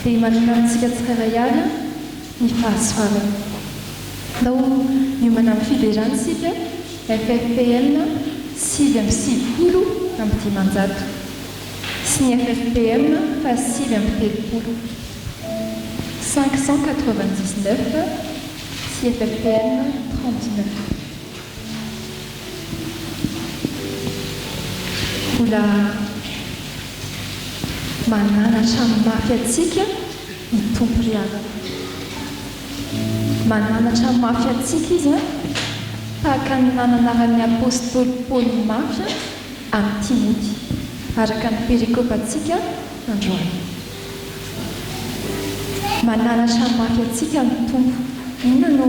dia manana antsika tsirairay avy ny fahasoavana. Ndao miomana amin'ny fiderantsika FFPN 7/70 amin'ny dimanjato sy ny FFPM fa 7/30 599 sy FFPN 39. Mbola mananatra mafy atsika ny tompo ry avana. Mananatra mafy atsika izy tahaka ny nananaran'ny apôstôly Paoly mafy amin'ny Timoty araka ny perikôpantsika androany. Mananatra mafy atsika ny tompo. Inona no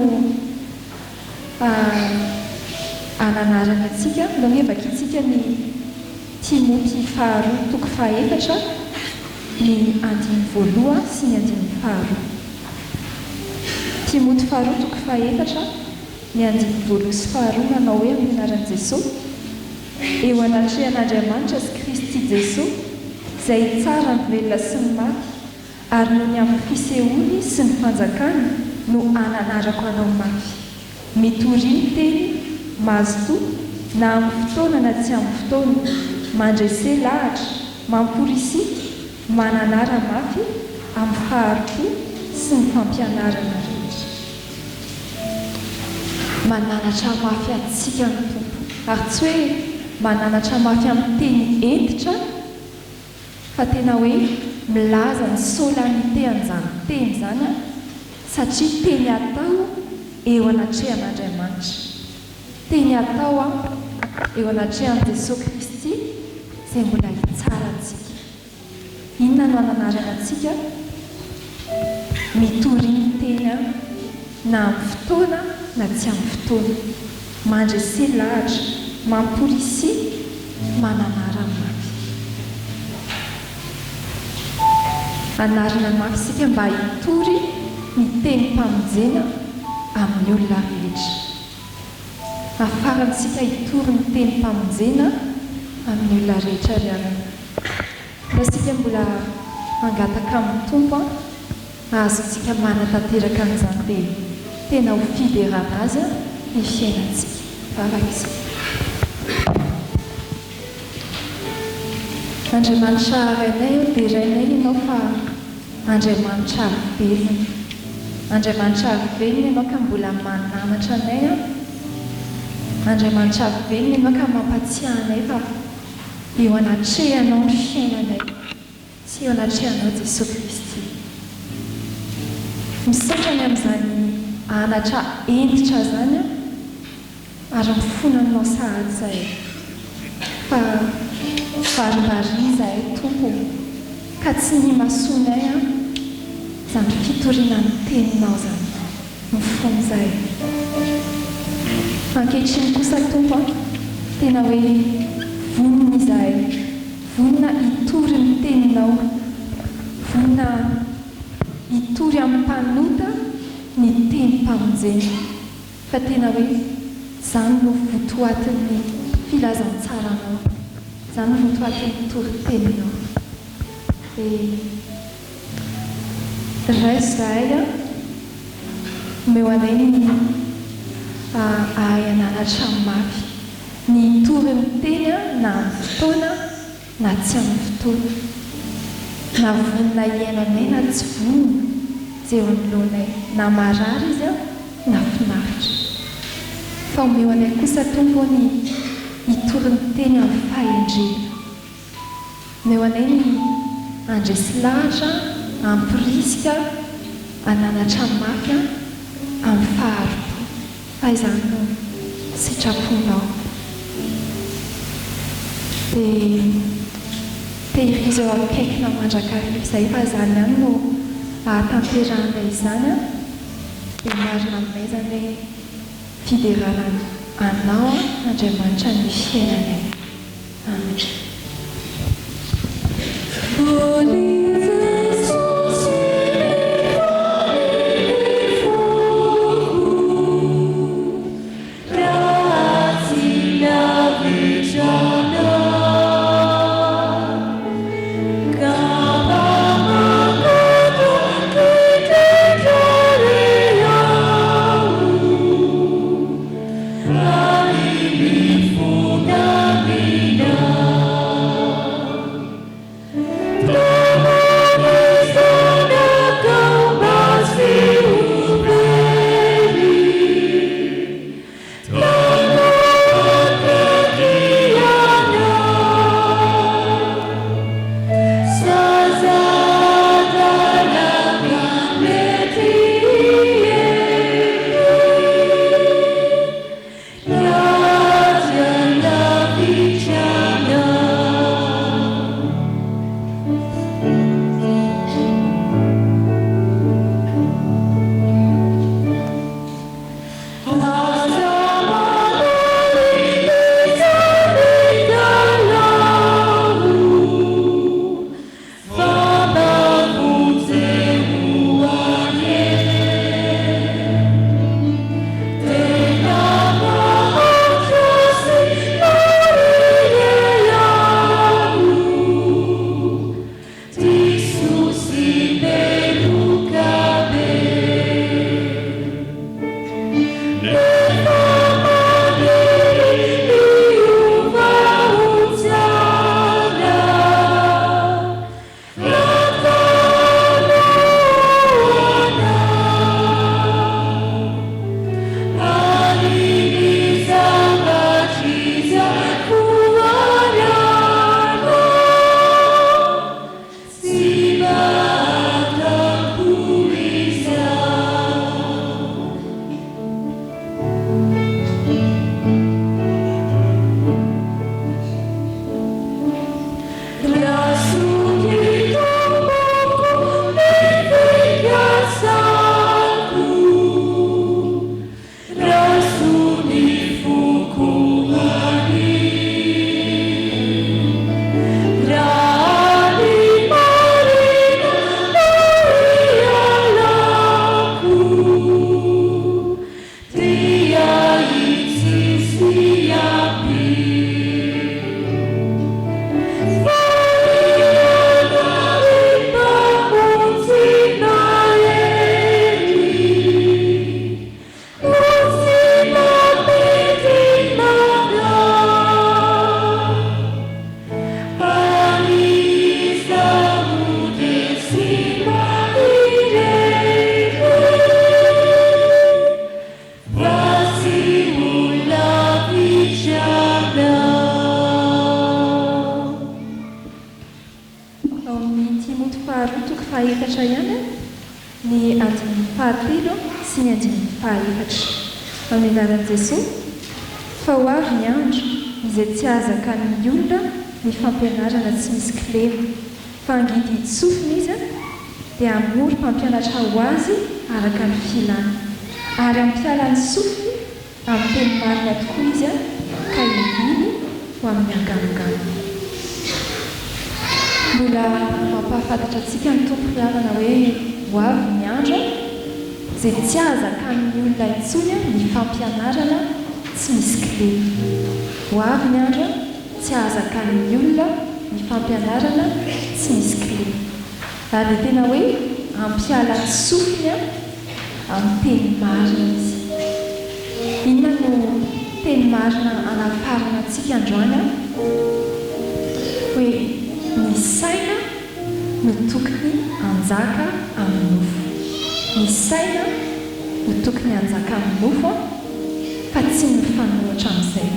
ananarana atsika? Nanevaka itsika ny Timoty 2:4 ny 1:2 sy ny 1:2. Timoty 2:4 ny 1:2 sy 2 manao hoe amin'ny anaran'i Jesosy eo anatrehan'Andriamanitra sy Kristy Jesosy izay tsara ny velona sy ny maty ary no ny amin'ny fisehoany sy ny fanjakany no ananarako anao mafy. Mitoriny teny mazoto na amin'ny fotoana na tsy amin'ny fotoana, mandrese lahatra, mamporisika, mananara mafy amin'ny faharopo sy ny fampianarana rehetra. Mananatra mafy atsika ny tompo ary tsy hoe mananatra mafy amin'ny teny entitra fa tena hoe milaza ny solanité an'izany teny izany satria teny atao eo anatrehan'Andriamanitra, teny atao eo anatrehan'i Jesosy Kristy izay mbola hitsara antsika. Inona no ananarana antsika? Mitoriny teny na amin'ny fotoana na tsy amin'ny fotoana, mandrese lahatra, mamporisy, mananara mafy. Anarana mafy sika mba hitory ny teny mpamonjena amin'ny olona rehetra. Afarantsika hitory ny teny mpamonjena amin'ny olona rehetra ry avana. Rasika mbola mangataka amin'ny tompo ahazontsika manatanteraka an'izany dia tena ho fiderana azy ny fiainantsika. Varak'isika. Andriamanitra rainay dia rainay ianao fa Andriamanitra velona. Andriamanitra velona ianao ka mbola mananatra anay. Andriamanitra velona ianao ka mampatsiahy anay fa eo anatrehanao ny fiainanay sy eo anatrehanao Jesosy Kristy. Misaotrany amin'izany anatra entitra zany ary mifonanao sahady izay fa varimbary izahay tompo ka tsy ny masonay izany fitoriana ny teninao zany mifono izahay. Ankehitriny kosa tompo tena hoe vonona izahay, vonona hitory ny teninao, vonona hitory amin'ny mpanota ny teny mpamonjena fa tena hoe izany no votoatin'ny filazantsaranao, izany no votoatin'ny tory-teninao. Dia ray izahay omeo anay ny ahay ananatra mafy, ny hitory ny teny na amin'ny fotoana na tsy amin'ny fotoana, na vonona iainanay na tsy vonona izay eo anoloanay, na marary izy na finaritra. Fa omeo anay kosa tompo ny hitory ny teny amin'ny fahendrena. Omeo anay ny andresy lahatra, ampirisika, ananatra mafy amin'ny faharopo. Fa izany no sitraponao. Dia tehirizy eo akaikina mandrakariva izay fa izany ihany no ahatanteranay izany dia marina aminay izany hoe fiderana anao Andriamanitra ny fiainanay. Amen. Come efatra ihany ny andiny fahatelo sy ny andiny fahaefatra amin'ny anaran'i Jesosy. Fa ho avy ny andro izay tsy azaka ny olona ny fampianarana tsy misy kilema, fa angidy itsofina izy dia hamory mpampianatra ho azy araka ny filana, ary ampiala ny sofiny amin'ny teny marina tokoa izy ka hivily ho amin'ny anganongano. Mbola mampahafantatra antsika ny tompo fiavana hoe ho avy ny andro izay tsy azaka amin'ny olona intsony ny fampianarana tsy misy kilema. Ho avy ny andro tsy azaka amin'ny olona ny fampianarana tsy misy kilema. Ary tena hoe ampiala ny sofiny amin'ny teny marina izy. Inona no teny marina anafarana antsika androany hoe ny saina no tokony anjaka amin'ny nofo. Ny saina no tokony anjaka amin'ny nofo fa tsy mifanohitra amin'izay.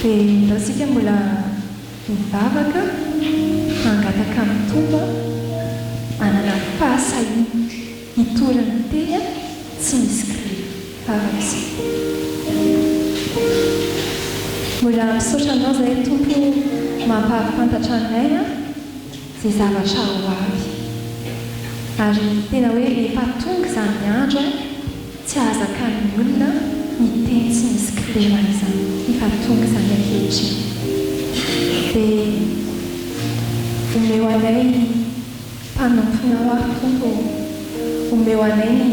Dia ndao isika mbola mivavaka mangataka amin'ny tomba anana fahasahina hitorany teny tsy misy kilema. Vavaka isika. Mbola misaotra anao izay tompo mampahafantatra anay izay zavatra ho avy. Ary tena hoe efa tonga izany andro tsy azaka ny olona ny teny tsy misy kilema izany. Efa tonga izany ankehitriny. Dia omeo anay mpanompona ho tompo, omeo anay ny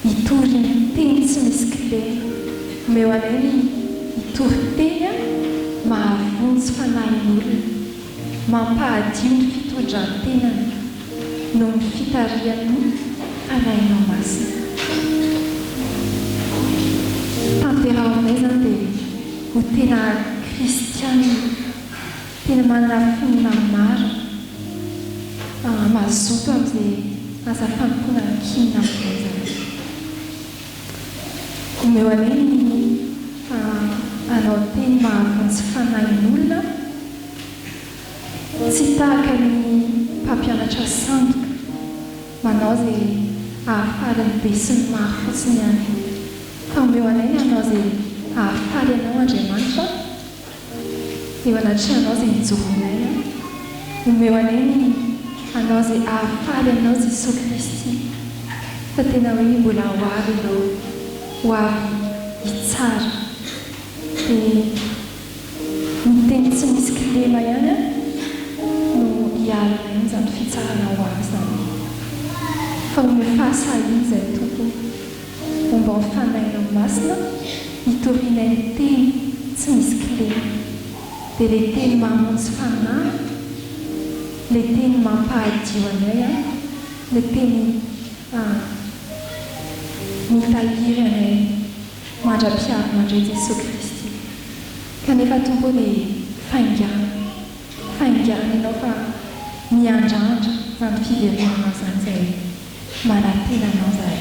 hitory ny teny tsy misy kilema, omeo anay ny hitory teny mahavonjy fanahin'olona, mampahadio ny fitondran-tenany noho ny fitarian'ny fanahinao masina. Tanteraonay zany dia ho tena kristianina, tena manana finina maro mazoto amin'izay asa fanompoana ny kinina amin'izay zany. Omeo anay ny anao teny mahavonjy fanahin'olona tsy tahaka ny mpampianatra sandoka manao izay ahafaly ny be sy ny maro fotsiny ihany. Fa omeo anay ny anao izay ahafaly anao Andriamanitra eo anatry anao izay nijoronay. Omeo anay ny anao izay ahafaly anao Jesosy Kristy. Fa tena hoe mbola ho avy ianao, ho avy hitsara. Dia ny teny tsy misy kilema ihany no hialana iny izany fitsarana ho avy izany. Fa omeo fahasahina izay tompo momba ny fanahinao masina hitorianay ny teny tsy misy kilema. Dia ilay teny mamonjy fanahy, ilay teny mampahadio anay, ilay teny mitahiry anay mandra-piaro mandray Jesosy Kristy. Kanefa tompo dia faingana ianao fa miandrandra izany fiverenana izany izay manantena anao izay.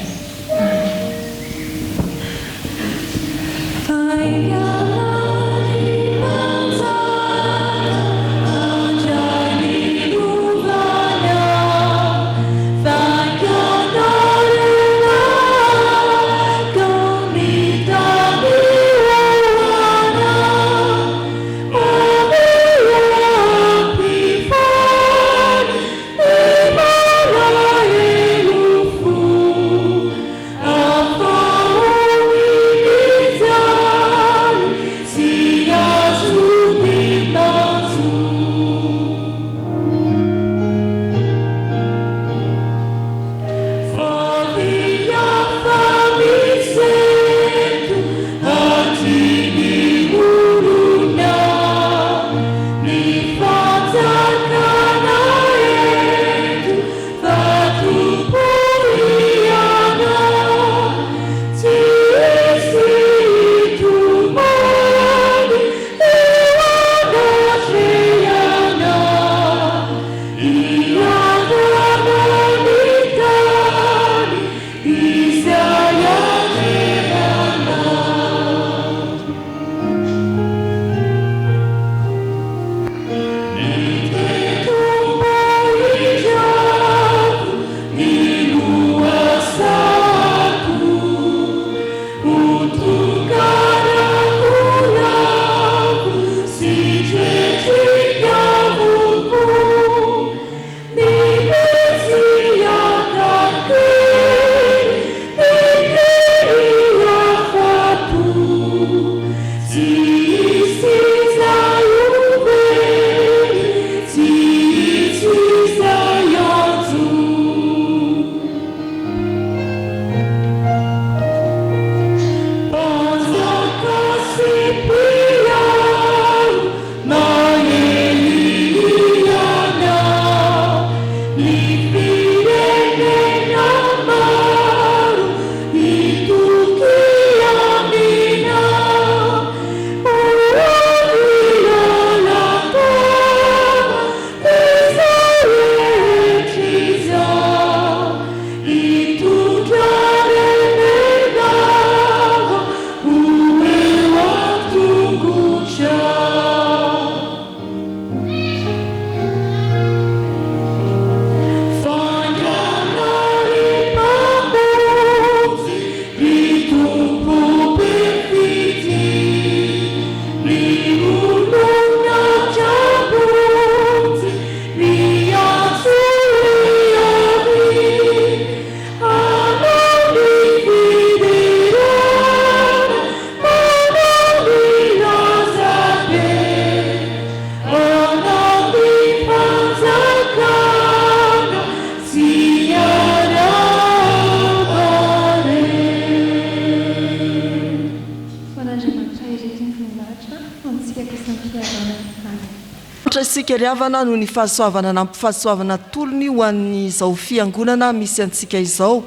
Isika riavana no ny fahasoavana nampifahasoavana tolony ho an'ny izao fiangonana misy antsika izao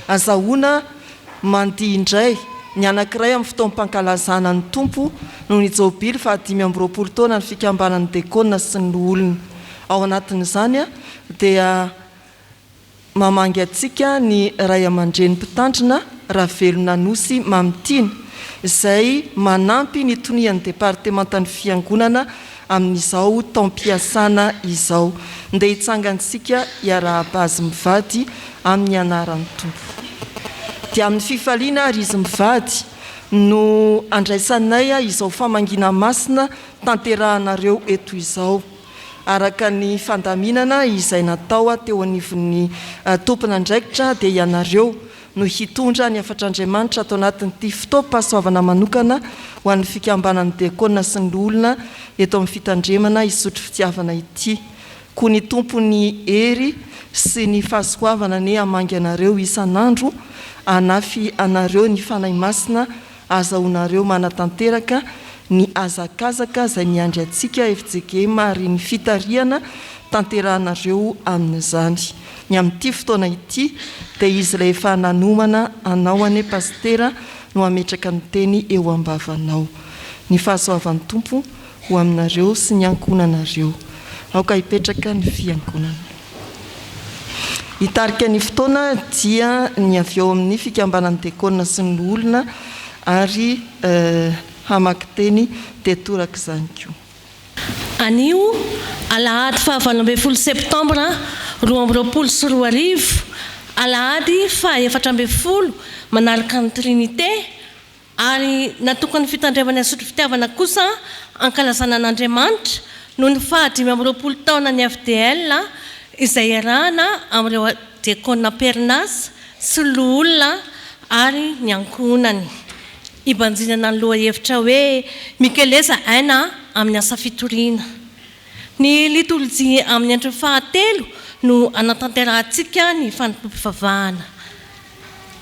azahoana mandihy indray ny anankiray amin'ny fotoam-pankalazana ny tompo noho ny jobily fa 5 taona ny fikambanan'ny dekona sy ny olona ao anatin'izany dia mamangy atsika ny ray aman-dreny mpitandrina Ravelona Nosy Mamitiny izay manampy ny tonian'ny departementan'ny fiangonana amin'izao taom-piasana izao ndeha hitsangantsika iaraha-bazy mivady amin'ny anaran'ny tompo dia amin'ny fifaliana ary izy mivady no andraisanay izao famangina masina tanterahanareo eto izao araka ny fandaminana izay natao teo anivon'ny tompon'andraikitra dia ianareo no hitondra ny afatr'Andriamanitra ato anatin'ity fotoam-pahasoavana manokana ho an'ny fikambanan'ny dekona sy ny olona eto amin'ny fitandremana isotry fitiavana ity koa ny tompony hery sy ny fahasoavana ny hamangy anareo isan'andro anafy anareo ny fanahy masina azahoanareo manatanteraka ny azakazaka izay miandry atsika FJKM ary ny fitariana tanterahanareo amin'izany ny amin'ity fotoana ity dia izy ilay efa nanomana anao ane pastera no ametraka ny teny eo ambavanao ny fahasoavan'ny tompo ho aminareo sy ny ankonanareo aoka hipetraka ny fiangonana hitarika ny fotoana dia ny avy eo amin'ny fikambanan'ny dekona sy ny olona ary hamaky teny dia toraka izany koa anio alahady 12 septambra 2024 alahady 14 manaraka ny trinité ary natokany fitandremana asotro fitiavana kosa ankalazana an'Andriamanitra no ny 5 taona ny FDL izay arahana amin'ireo dekona Pernas sy olona ary ny ankonany ibanjinana ny loha hevitra hoe mikeleza aina amin'ny asa fitoriana ny litoloji amin'ny andro fahatelo no anatanterahantsika ny fanampivavahana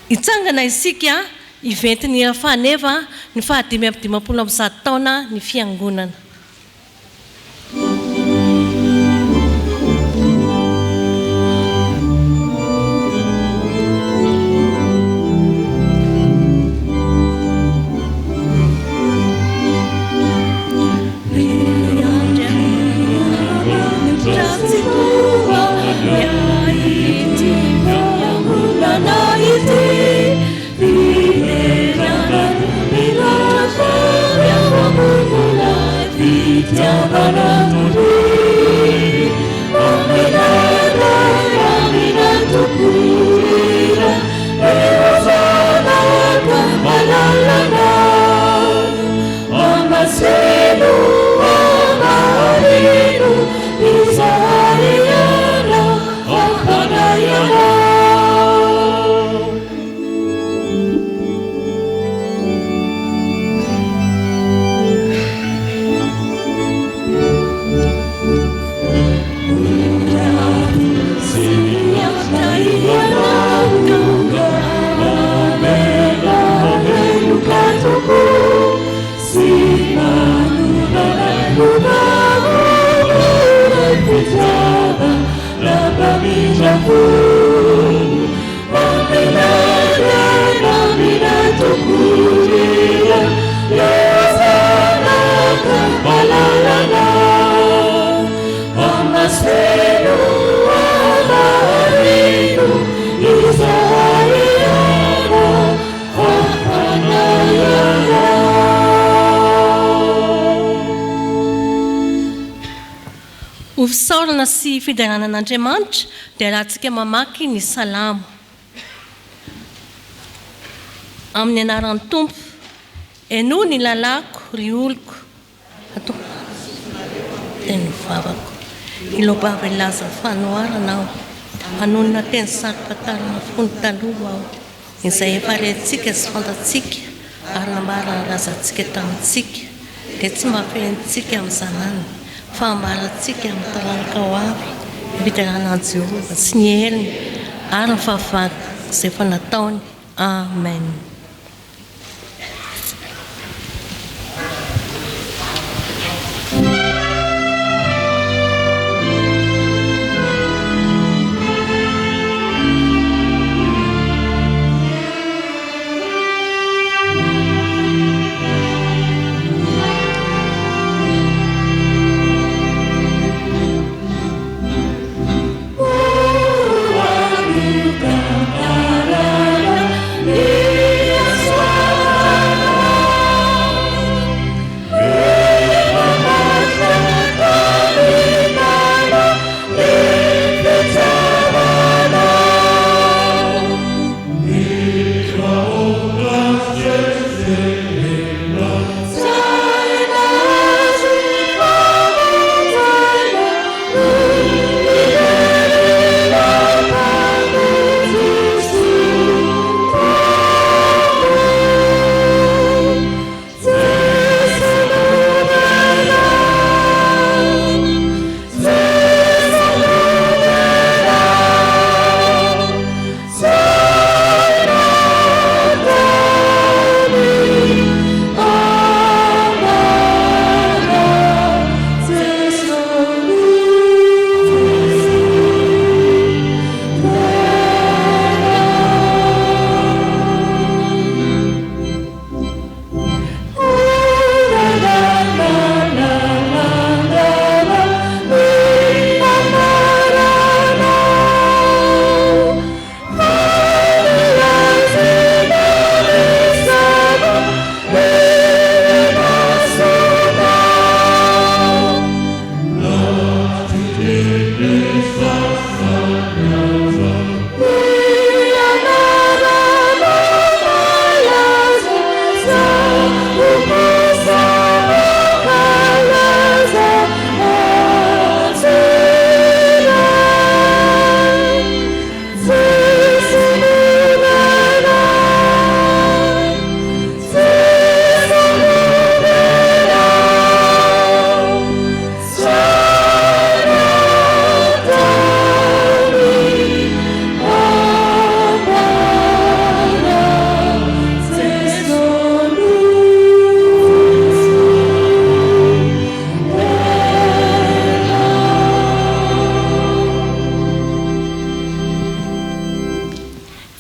hitsangana isika iventy-ny faneva ny 5 taona ny fiangonana Oi, Fisaorana sy fideranan'Andriamanitra dia rahantsika mamaky ny salamo. Amin'ny anaran'ny Tompo, eno ny lalako ry oloko, teny vavako, ilobava ilaza fanoaranao, hanonona teny sarim-patarana fony taloha aho, izay efa rentsika sy fantatsika, ary nambarana razantsika tamintsika, dia tsy mafentsika amin'ny zanany. Fa ambaratsika amin'ny taranaka ho avy, fitaranan'i Jehovah sy ny heliny ary ny fahavaka izay efa nataony. Amen.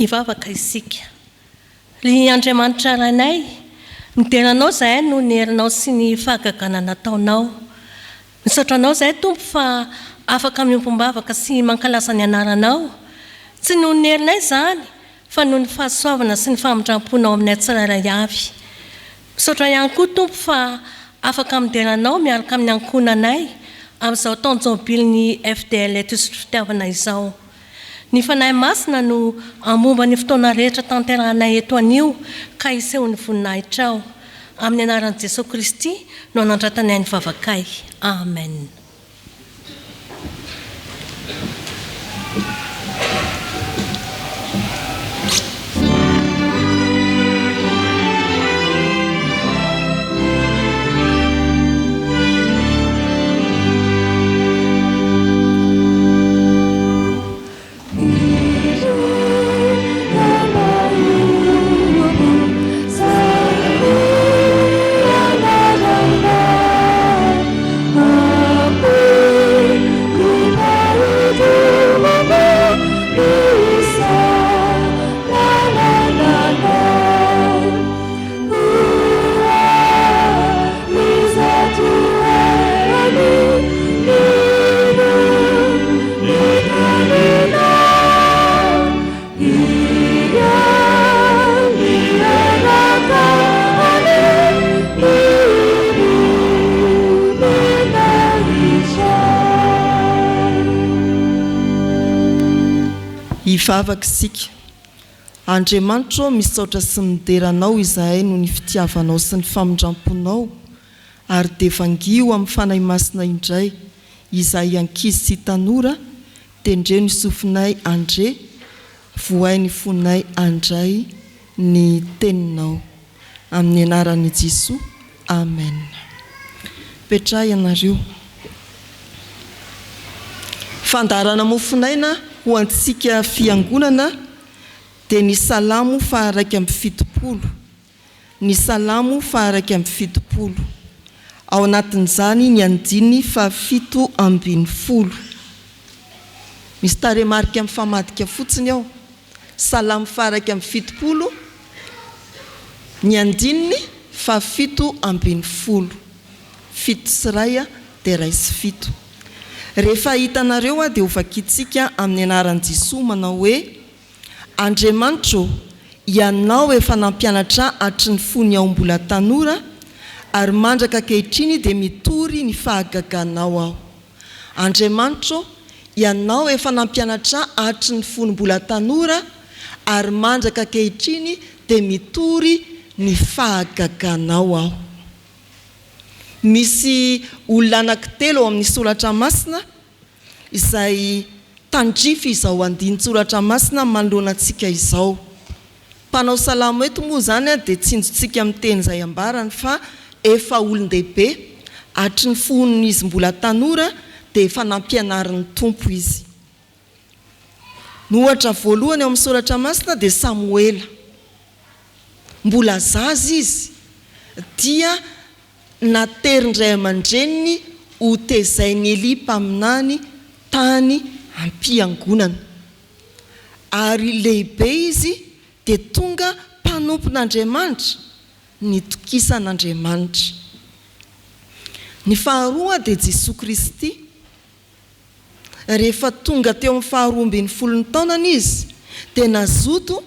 Ivavaka isika. Ry Andriamanitra ranay, miteranao zahay no ny herinao sy ny fahagagana nataonao. Misotranao zahay Tompo fa afaka miompom-bavaka sy mankalaza ny anaranao. Tsy noho ny herinay zany, fa noho ny fahasoavana sy ny famindramponao amin'ny tsirairay avy. Misotra ihany koa Tompo fa afaka mideranao miaraka amin'ny ankonanay amin'izao taonjobily ny FDL eto isotro fitiavana izao. Ny fanahy masina no amomba ny fotoana rehetra tanterahanay eto anio ka iseho ny voninahitrao. Amin'ny anaran'i Jesosy Kristy no anandratanay ny vavakay. Amen. Oh hivavaka isika. Andriamanitra misaotra sy mideranao izahay no ny fitiavanao sy ny famindramponao, ary devangio amin'ny fanahy masina indray izay ankizy sy tanora, tendre ny sofinay andre, voay ny fonay andray ny teninao, amin'ny anaran'i Jesosy. Amen. Petrahy ianareo. Fandarana mofinaina ho antsika fiangonana dia ny salamo faha 170. Ny salamo faha 170. Ao anatin'izany ny andiny faha 7:70. Misy taremarika amin'ny famadika fotsiny ao. Salamo faha 170, ny andininy faha 7:70. 7 sy ray dia 2 sy 7. Rehefa hitanareo dia ho vakitsika amin'ny anaran'i Jesosy manao hoe: Andriamanitra, ianao efa nampianatra hatry ny fony ao mbola tanora, ary mandraka ankehitriny dia mitory ny fahagaganao aho. Andriamanitra, ianao efa nampianatra hatry ny fony mbola tanora, ary mandraka ankehitriny dia mitory ny fahagaganao aho. Misy olona anankitelo ao amin'ny soratra masina izay tandrify izao andinin-tsoratra masina manoloana antsika izao. Mpanao salamo eto moa zany dia tsinjotsika amin'ny teny izay ambarany fa efa olon-dehibe, hatry ny fon'izy mbola tanora dia efa nampianarin'ny tompo izy. Ny ohatra voalohany ao amin'ny soratra masina dia Samuela. Mbola zaza izy dia naterindray aman-dreniny ho tezainy Eli mpaminany tany ampiangonana, ary lehibe izy dia tonga mpanompon'Andriamanitra, nitokisan'Andriamanitra. Ny faharoa dia Jesosy Kristy. Rehefa tonga teo amin'ny faha 12 taonany izy dia nazoto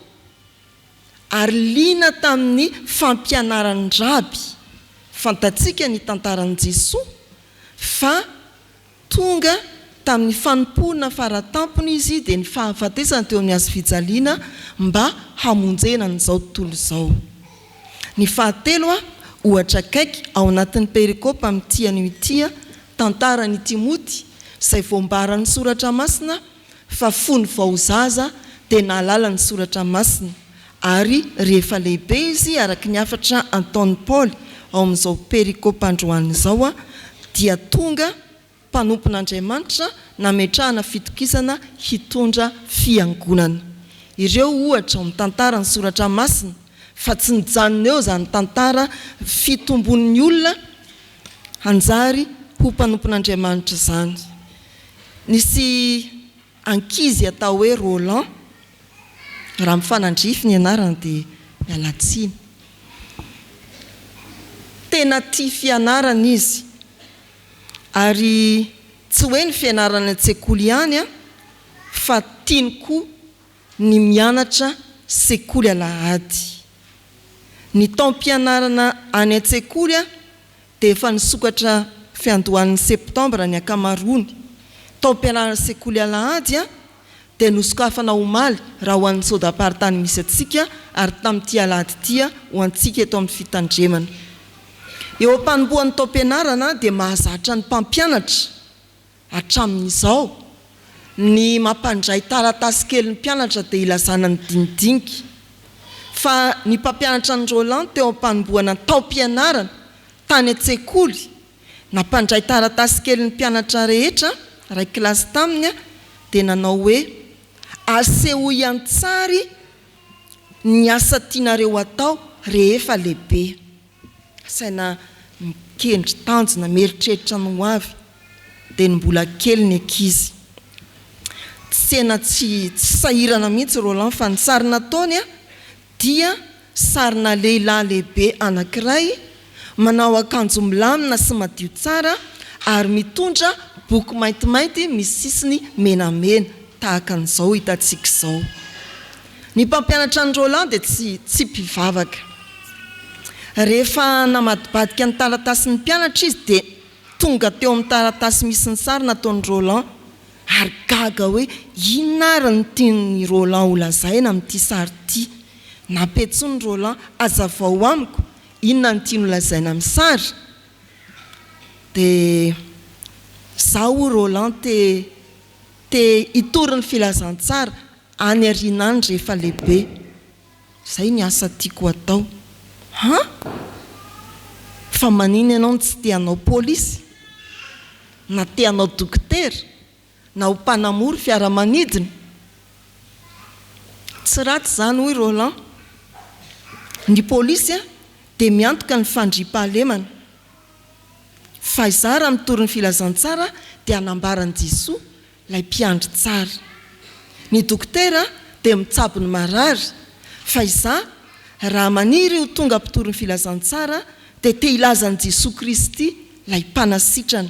ary liana tamin'ny fampianarany raby. Fantatsika ny tantaran'i Jesosy fa tonga tamin'ny fanompona faratampony izy dia ny fahafatesany teo amin'ny hazofijaliana mba hamonjena n'izao tontolo izao. Ny fahatelo ohatra kaiky ao anatin'ny perikopa amin'ity an'ity tantarany Timoty izay voambaran'ny soratra masina fa fony vao zaza dia nahalala ny soratra masina, ary rehefa lehibe izy araka ny hafatra ataon'i Paoly ao amin'izao perikopa androany izao dia tonga mpanompon'Andriamanitra nametrahana fitokisana hitondra fiangonana. Ireo ohatra amin'ny tantarany soratra masina, fa tsy nijanona eo zany tantara fitombon'ny olona hanjary ho mpanompon'Andriamanitra zany. Nisy ankizy atao hoe Roland, raha mifanandrify ny anarany dia mialatsiny. Tena tia fianarana izy, ary tsy hoe ny fianarana an-tsekoly ihany fa tiany koa ny mianatra sekoly alahady. Ny taom-pianarana any an-tsekoly dia efa nisokatra fiandohan'ny septambra ny akamaroany. Taom-pianarana sekoly alahady dia nosokafana omaly raha ho an'ny sodaparitany misy atsika, ary tamin'ity alahady tia ho antsika eto amin'ny fitandremana. Eo am-panombohan'ny taom-pianarana dia mahazatra ny mpampianatra hatramin'izao ny mampandray taratasy kely ny mpianatra dia ilazana ny dinidinika. Fa ny mpampianatra ny Roland teo am-panombohana taom-pianarana tany an-tsekoly nampandray taratasy kely ny mpianatra rehetra ray kilasy taminy dia nanao hoe aseho iantsary ny asa tianareo atao rehefa lehibe. Saina mikendry tanjona mieritreritra ny ho avy dia ny mbola kely ny ankizy. Tsena tsy sahirana mihitsy Roland fa ny sary nataony dia sarina lehilahy lehibe anankiray manao akanjo milamina sy madio tsara ary mitondra boky maintimainty misy sisiny menamena tahaka an'izao hitantsika izao. Ny mpampianatra ny Roland dia tsy mpivavaka. Rehefa namadibadika ny taratasy ny mpianatra izy dia tonga teo amin'ny taratasy misy ny sary nataon'ny Roland ary gaga hoe inona ary ny tiany Roland ho lazaina amin'ity sary ity. Napetsony Roland azavao amiko inona ny tiany ho lazaina amin'ny sary. Dia zaho Roland te hitory ny filazantsara any arinany rehefa lehibe. Zay ny asa tiako atao. Fa manina ianao tsy tianao polisy, na tianao dokotera, na ho mpanamory fiaramanidina. Tsy ratsy zany hoy Roland. Ny polisy dia miantoka ny fandriam-pahalemana. Fa izaho raha mitory ny filazantsara dia hanambarany Jesoa ilay mpiandry tsara. Ny dokotera dia mitsabo ny marary. Fa izaho raha maniry ho tonga mpitory ny filazantsara dia te hilazan'i Jesoa Kristy ilay mpanasitrana.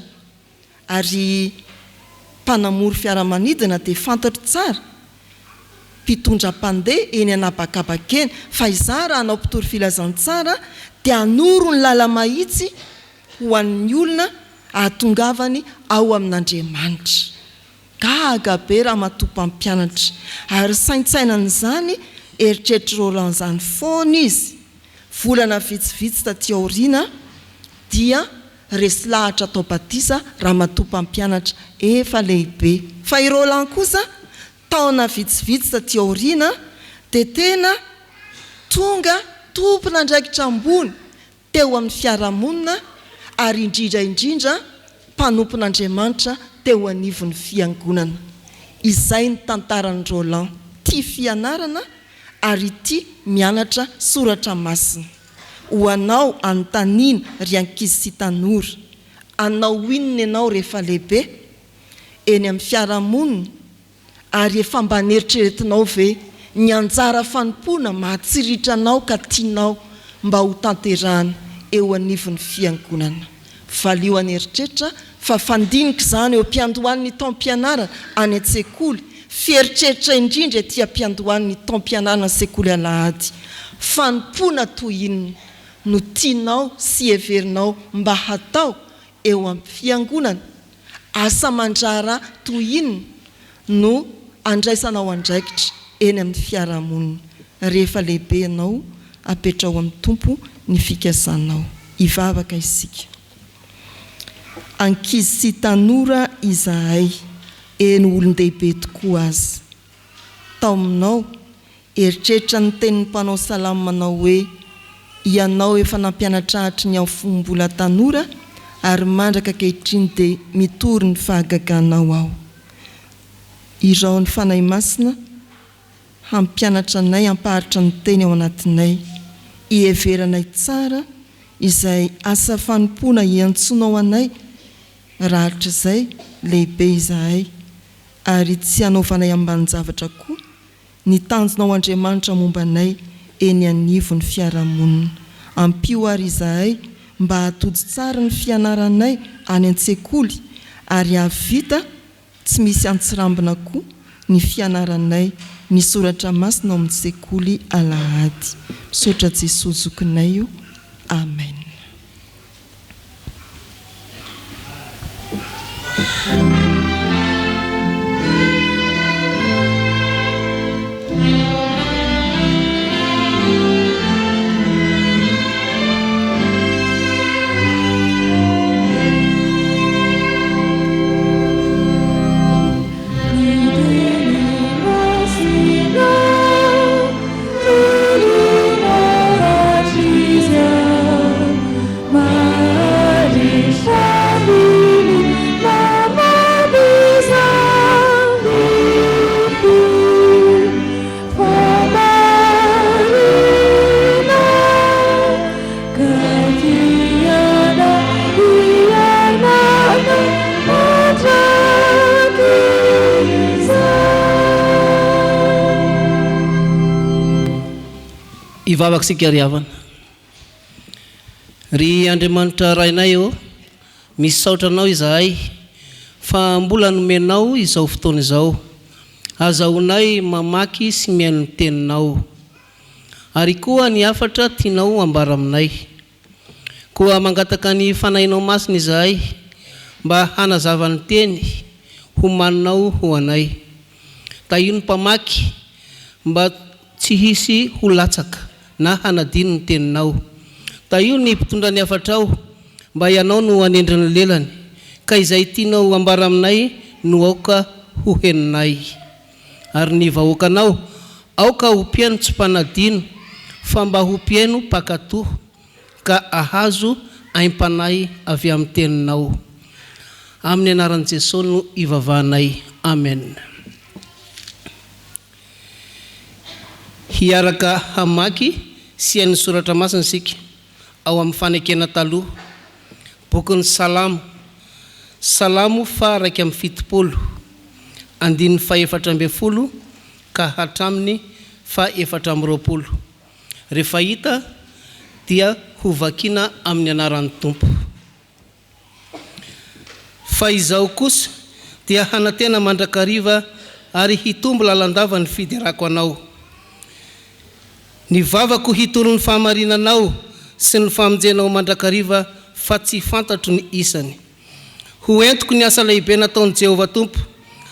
Ary mpanamory fiaramanidina dia fantatro tsara, mpitondra mpandeha eny anabakabakeny. Fa izaho raha hanao mpitory filazantsara dia hanoro ny lala mahitsy ho an'ny olona ahatongavany ao amin'Andriamanitra. Gaga be raha matompam-pianatra. Ary saintsainany zany eritreritry Roland zany foana izy. Volana vitsivitsy taty aoriana dia resy lahatra atao batisa raha matompam-pianatra efa lehibe. Fa i Roland kosa taona vitsivitsy taty aoriana dia tena tonga tompona andraikitra ambony teo amin'ny fiarahamonina, ary indrindra mpanompon'Andriamanitra teo anivon'ny fiangonana. Izay ny tantaran'ny Roland, tia fianarana ary tia mianatra soratra masina. Ho anao anontaniana ry ankizy sy tanora, anao inona ianao rehefa lehibe eny amin'ny fiarahamonina, ary efa mba neritreretinao ve ny anjara fanompoana mahatsiritra anao ka tianao mba ho tanterahana eo anivon'ny fiangonana. Valio aneritreritra fa fandinika izany eo ampiandohan'ny taom-pianarana any an-tsekoly. Fieritreritra indrindra ety ampiandohan'ny taom-pianarana sekoly alahady. Fanompoana toy inona no tianao sy heverinao mba hatao eo amin'ny fiangonana? Asa mandrara toy inona no andraisanao andraikitra eny amin'ny fiarahamonina? Rehefa lehibe ianao, apetrao amin'ny tompo ny fikasanao. Ivavaka isika. Ankizy sy tanora izahay, eny olon-dehibe tokoa azy. Tao aminao, eritreritra ny tenin'ny mpanao salama manao hoe ianao efa nampianatra hatry ny fombola tanora ary mandraka ankehitriny dia mitory ny fahagaganao ao. Irao ny fanahy masina hampianatra anay, hampaharitra ny teny ao anatinay, hiheveranay tsara izay asa fanompoana iantsonao anay. Rahatra izay lehibe izahay, ary tsy hanaovanay ambanin-javatra koa ny tanjonao Andriamanitra momba anay eny anivon'ny fiarahamonina. Ampio ary izahay mba hatody tsara ny fianaranay any an-tsekoly, ary havita tsy misy antsirambina koa ny fianaranay ny soratra masina ao amin'ny sekoly alahady. Misaotra Jesosy zokinay io. Amen. Ivavaka sika riavana. Ry Andriamanitra rainay eo, misy saotra anao izahay fa mbola nomenao izao fotoana izao, azahoanay mamaky sy miaino ny teninao. Ary koa ny hafatra tianao ambara aminay. Koa mangataka ny fanahinao masina izahay mba hanazava ny teny, ho maninao ho anay. Io ny mpamaky mba tsy hisy ho latsaka na hanadiny ny teninao. Io ny mpitondra ny afatrao mba ianao no anendriny lelany, ka izay tianao ambara aminay no aoka ho heninay. Ary ny vahoakanao aoka ho piaino tsy mpanadino, fa mba ho piaino mpakatoa, ka ahazo aim-panay avy amin'ny teninao. Amin'ny anaran'i Jesosy no ivavahanay. Amen. Hiaraka hamaky sy ny soratra masina sika ao amin'ny fanekena taloha, bokin'ny Salamo, Salamo fa 170, andininy fa 410 ka hatraminy fa 420. Rehefa hita dia ho vakiana amin'ny anaran'ny Tompo. Fa izao kosa dia hanatena mandrakariva ary hitombo lalandava ny fiderako anao. Ny vavako hitoro ny fahamarinanao sy ny famonjenao mandrakariva fa tsy fantatro ny isany. Ho entiko ny asa lehibe nataon'i Jehovah Tompo,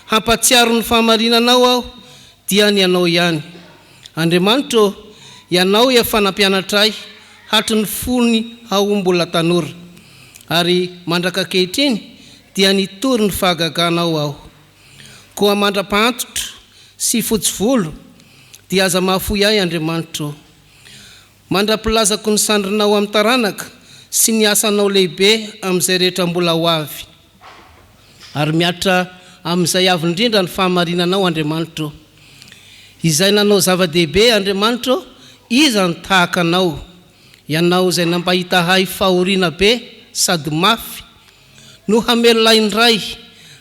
hampatsiaro ny fahamarinanao aho dia ny anao ihany. Andriamanitro, ianao efa nampianatray hatry ny fony ao mbola tanora, ary mandraka kehitriny dia nitory ny fahagaganao aho. Koa mandra-pahantotro sy fotsy volo dia aza mahafoy ahy Andriamanitro. Mandra-pilazako ny sandrinao amin'ny taranaka sy ny asanao lehibe amin'izay rehetra mbola ho avy. Ary miatra amin'izay avy indrindra ny fahamarinanao Andriamanitro. Izay nanao zava-dehibe Andriamanitro, iza ny tahaka anao. Ianao izay nampahitahay fahoriana be sady mafy, no hamelona indray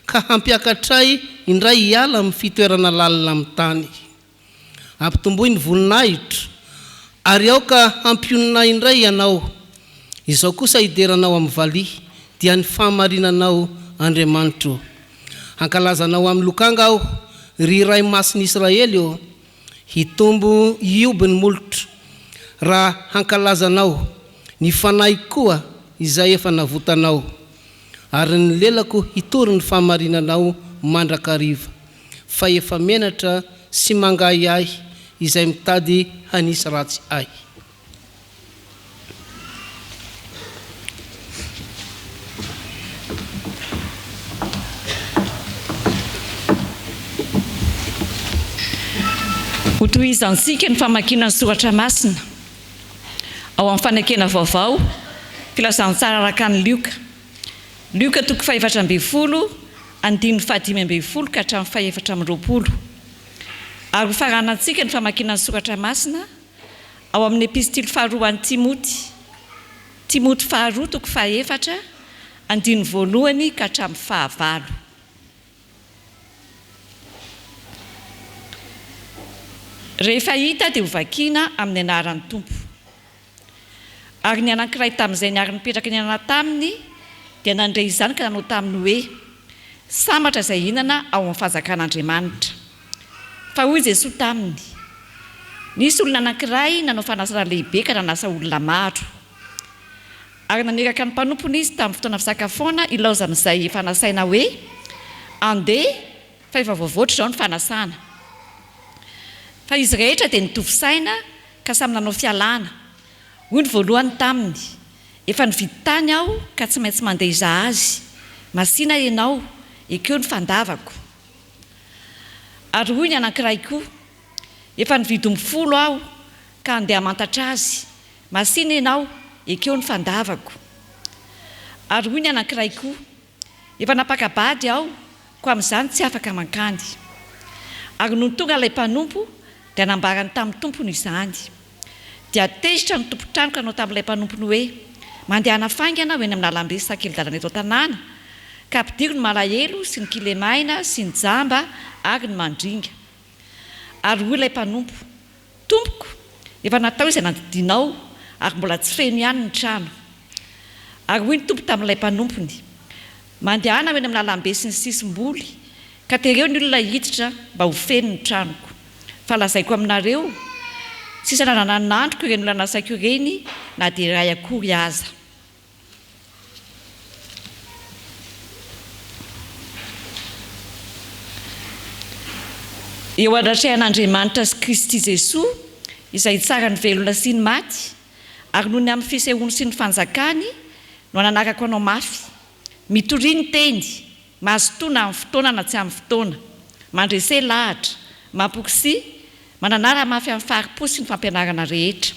ka hampiakatray indray hiala amin'ny fitoerana lalina amin'ny tany. Ampitomboy ny voninahitro ary aoka hampionina indray ianao. Izao kosa hideranao amin'ny valia dia ny fahamarinanao Andriamanitro. Hankalazanao amin'ny lokanga aho ry ray masin'i Israely eo, hitombo hioby ny molotro raha hankalazanao ny fanahy koa izay efa navotanao. Ary ny lelako hitory ny fahamarinanao mandrakariva, fa efa menatra sy mangahy ahy izay mitady hanisy ratsy ahy. Ho tohizansika ny famakiana ny soratra masina ao amin'ny fanekena vaovao, filazantsara araka ny Lioka toko 420 andininy 520 ka hatramin'ny 420. Ary ho faranantsika ny famakiana ny soratra masina ao amin'ny epistily faharoa an'i Timoty faharoa toko 4 andininy 1 ka hatramin'ny 9. Rehefa hita dia ho vakiana amin'ny anaran'ny Tompo. Ary ny anankiray tamin'izay niary nipetraka ny anana taminy dia nandray izany ka nanao taminy hoe sambatra izay hinana ao amin'ny fahazakan'Andriamanitra. Fa hoy Jesosy taminy, nisy olona anankiray nanao fanasana lehibe ka nanasa olona maro. Ary naneraka ny mpanompony izy tamin'ny fotoana fisakafoana ilaoza amin'izay fanasaina hoe andeha fa efa voavoatra izao ny fanasana. Fa izy rehetra dia nitovy saina ka samy nanao fialana. Hoy ny voalohany taminy, efa nividy tany aho ka tsy maintsy mandeha izaho azy. Masina ianao, ekeo ny fandavako. Ary hoy ny anankiray koa, efa nividy 10 aho ka andeha mantatra azy. Masina ianao, ekeo ny fandavako. Ary hoy ny anankiray koa, efa napakabady aho ko amin'izany tsy afaka mankany. Ary noho tonga ilay mpanompo dia nambarany tamin'ny tompony izany. Dia tezitra ny tompo-trano ka nanao tamin'ilay mpanompony hoe mandeha hanafaingana ho eny amin'ny alambe sakely-dalana eto an-tanàna, ka ampidiry ny malahelo sy ny kilemaina sy ny jamba ary ny mandringa. Ary hoy ilay mpanompo, tompoko, efa natao izay nandidinao ary mbola tsy feno ihany ny trano. Ary hoy ny tompo tamin'ilay mpanompony, mandehana ho eny amin'ny alambe sy ny sisim-boly ka tereo ny olona hiditra mba ho feno ny tranoko. Fa lazaiko aminareo, sisa nananandroko ireny olona nasaiko ireny na dia iray akory aza. eo andratrahan'andriamanitra sy Kristy Jesosy izay tsara ny velona sy ny maty ary noho ny amin'ny fisehoany sy ny fanjakany no ananarako anao mafy mitoriany teny mahazotoana amin'ny fotoana na tsy amin'ny fotoana mandrese lahatra mampokisy mananara mafy amin'ny faripo sy ny fampianarana rehetra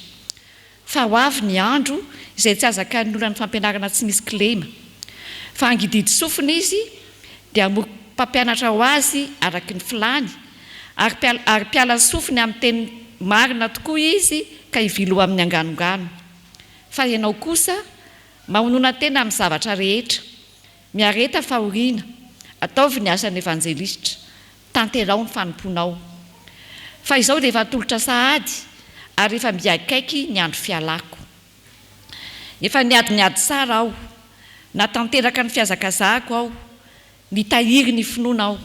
fa ho avy ny andro izay tsy azakany olona ny fampianarana tsy misy kilema fa angididy sofina izy dia mpampianatra ho azy araky ny filany ary piala sofiny amin'ny teny marina tokoa izy ka hivilo amin'ny anganongano fa ianao kosa mahonona tena amin'ny zavatra rehetra miareta fahoriana ataovy ny asan'ny evanjelistra tanterao ny fanomponao fa izao dia efa tolotra sahady ary efa miakaiky ny andro fialako efa niady tsara aho natanteraka ny fiazakazahako aho nitahiry ny finoana aho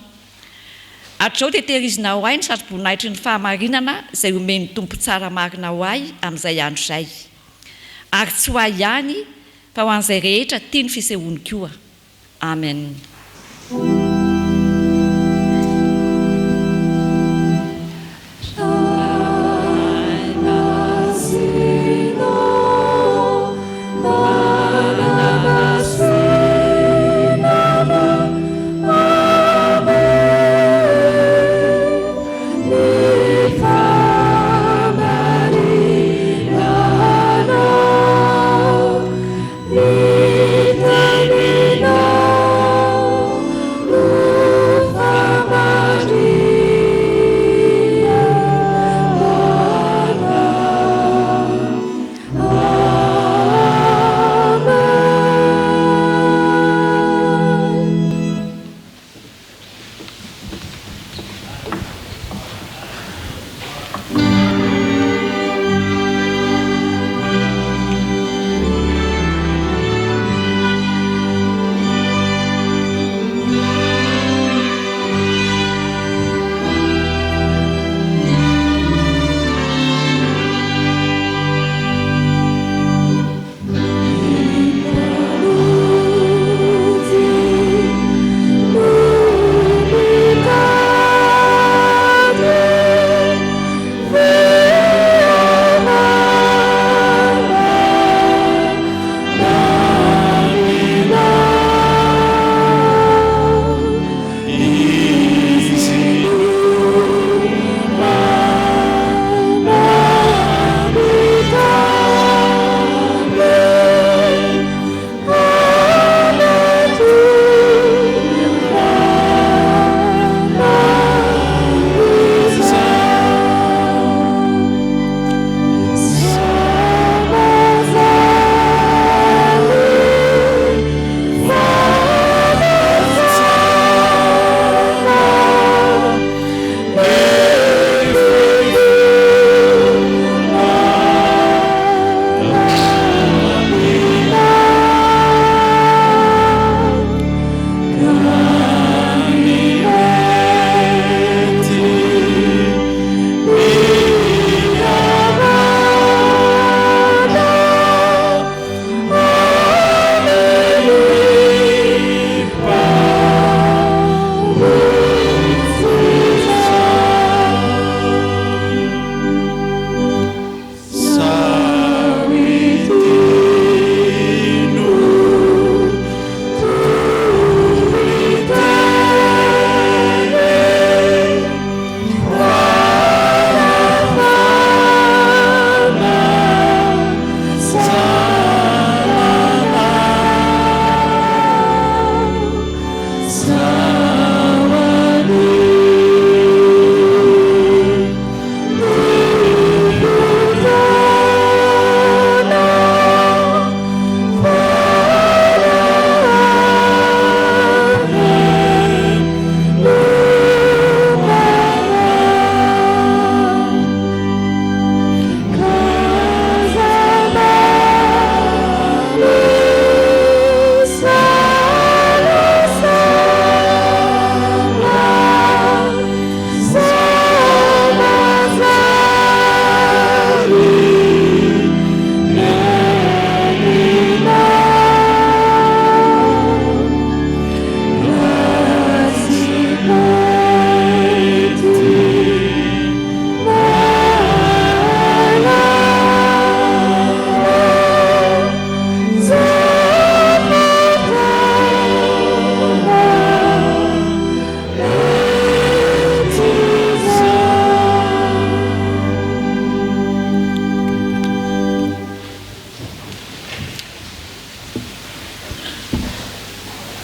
hatrao dia tehirizina ho ahy ny satroboninahitry ny fahamarinana izay omeny tompo tsara marina ho ahy amin'izay andro izay ary tsy ho ahy ihany fa ho an'izay rehetra tia ny fisehoany koa amen.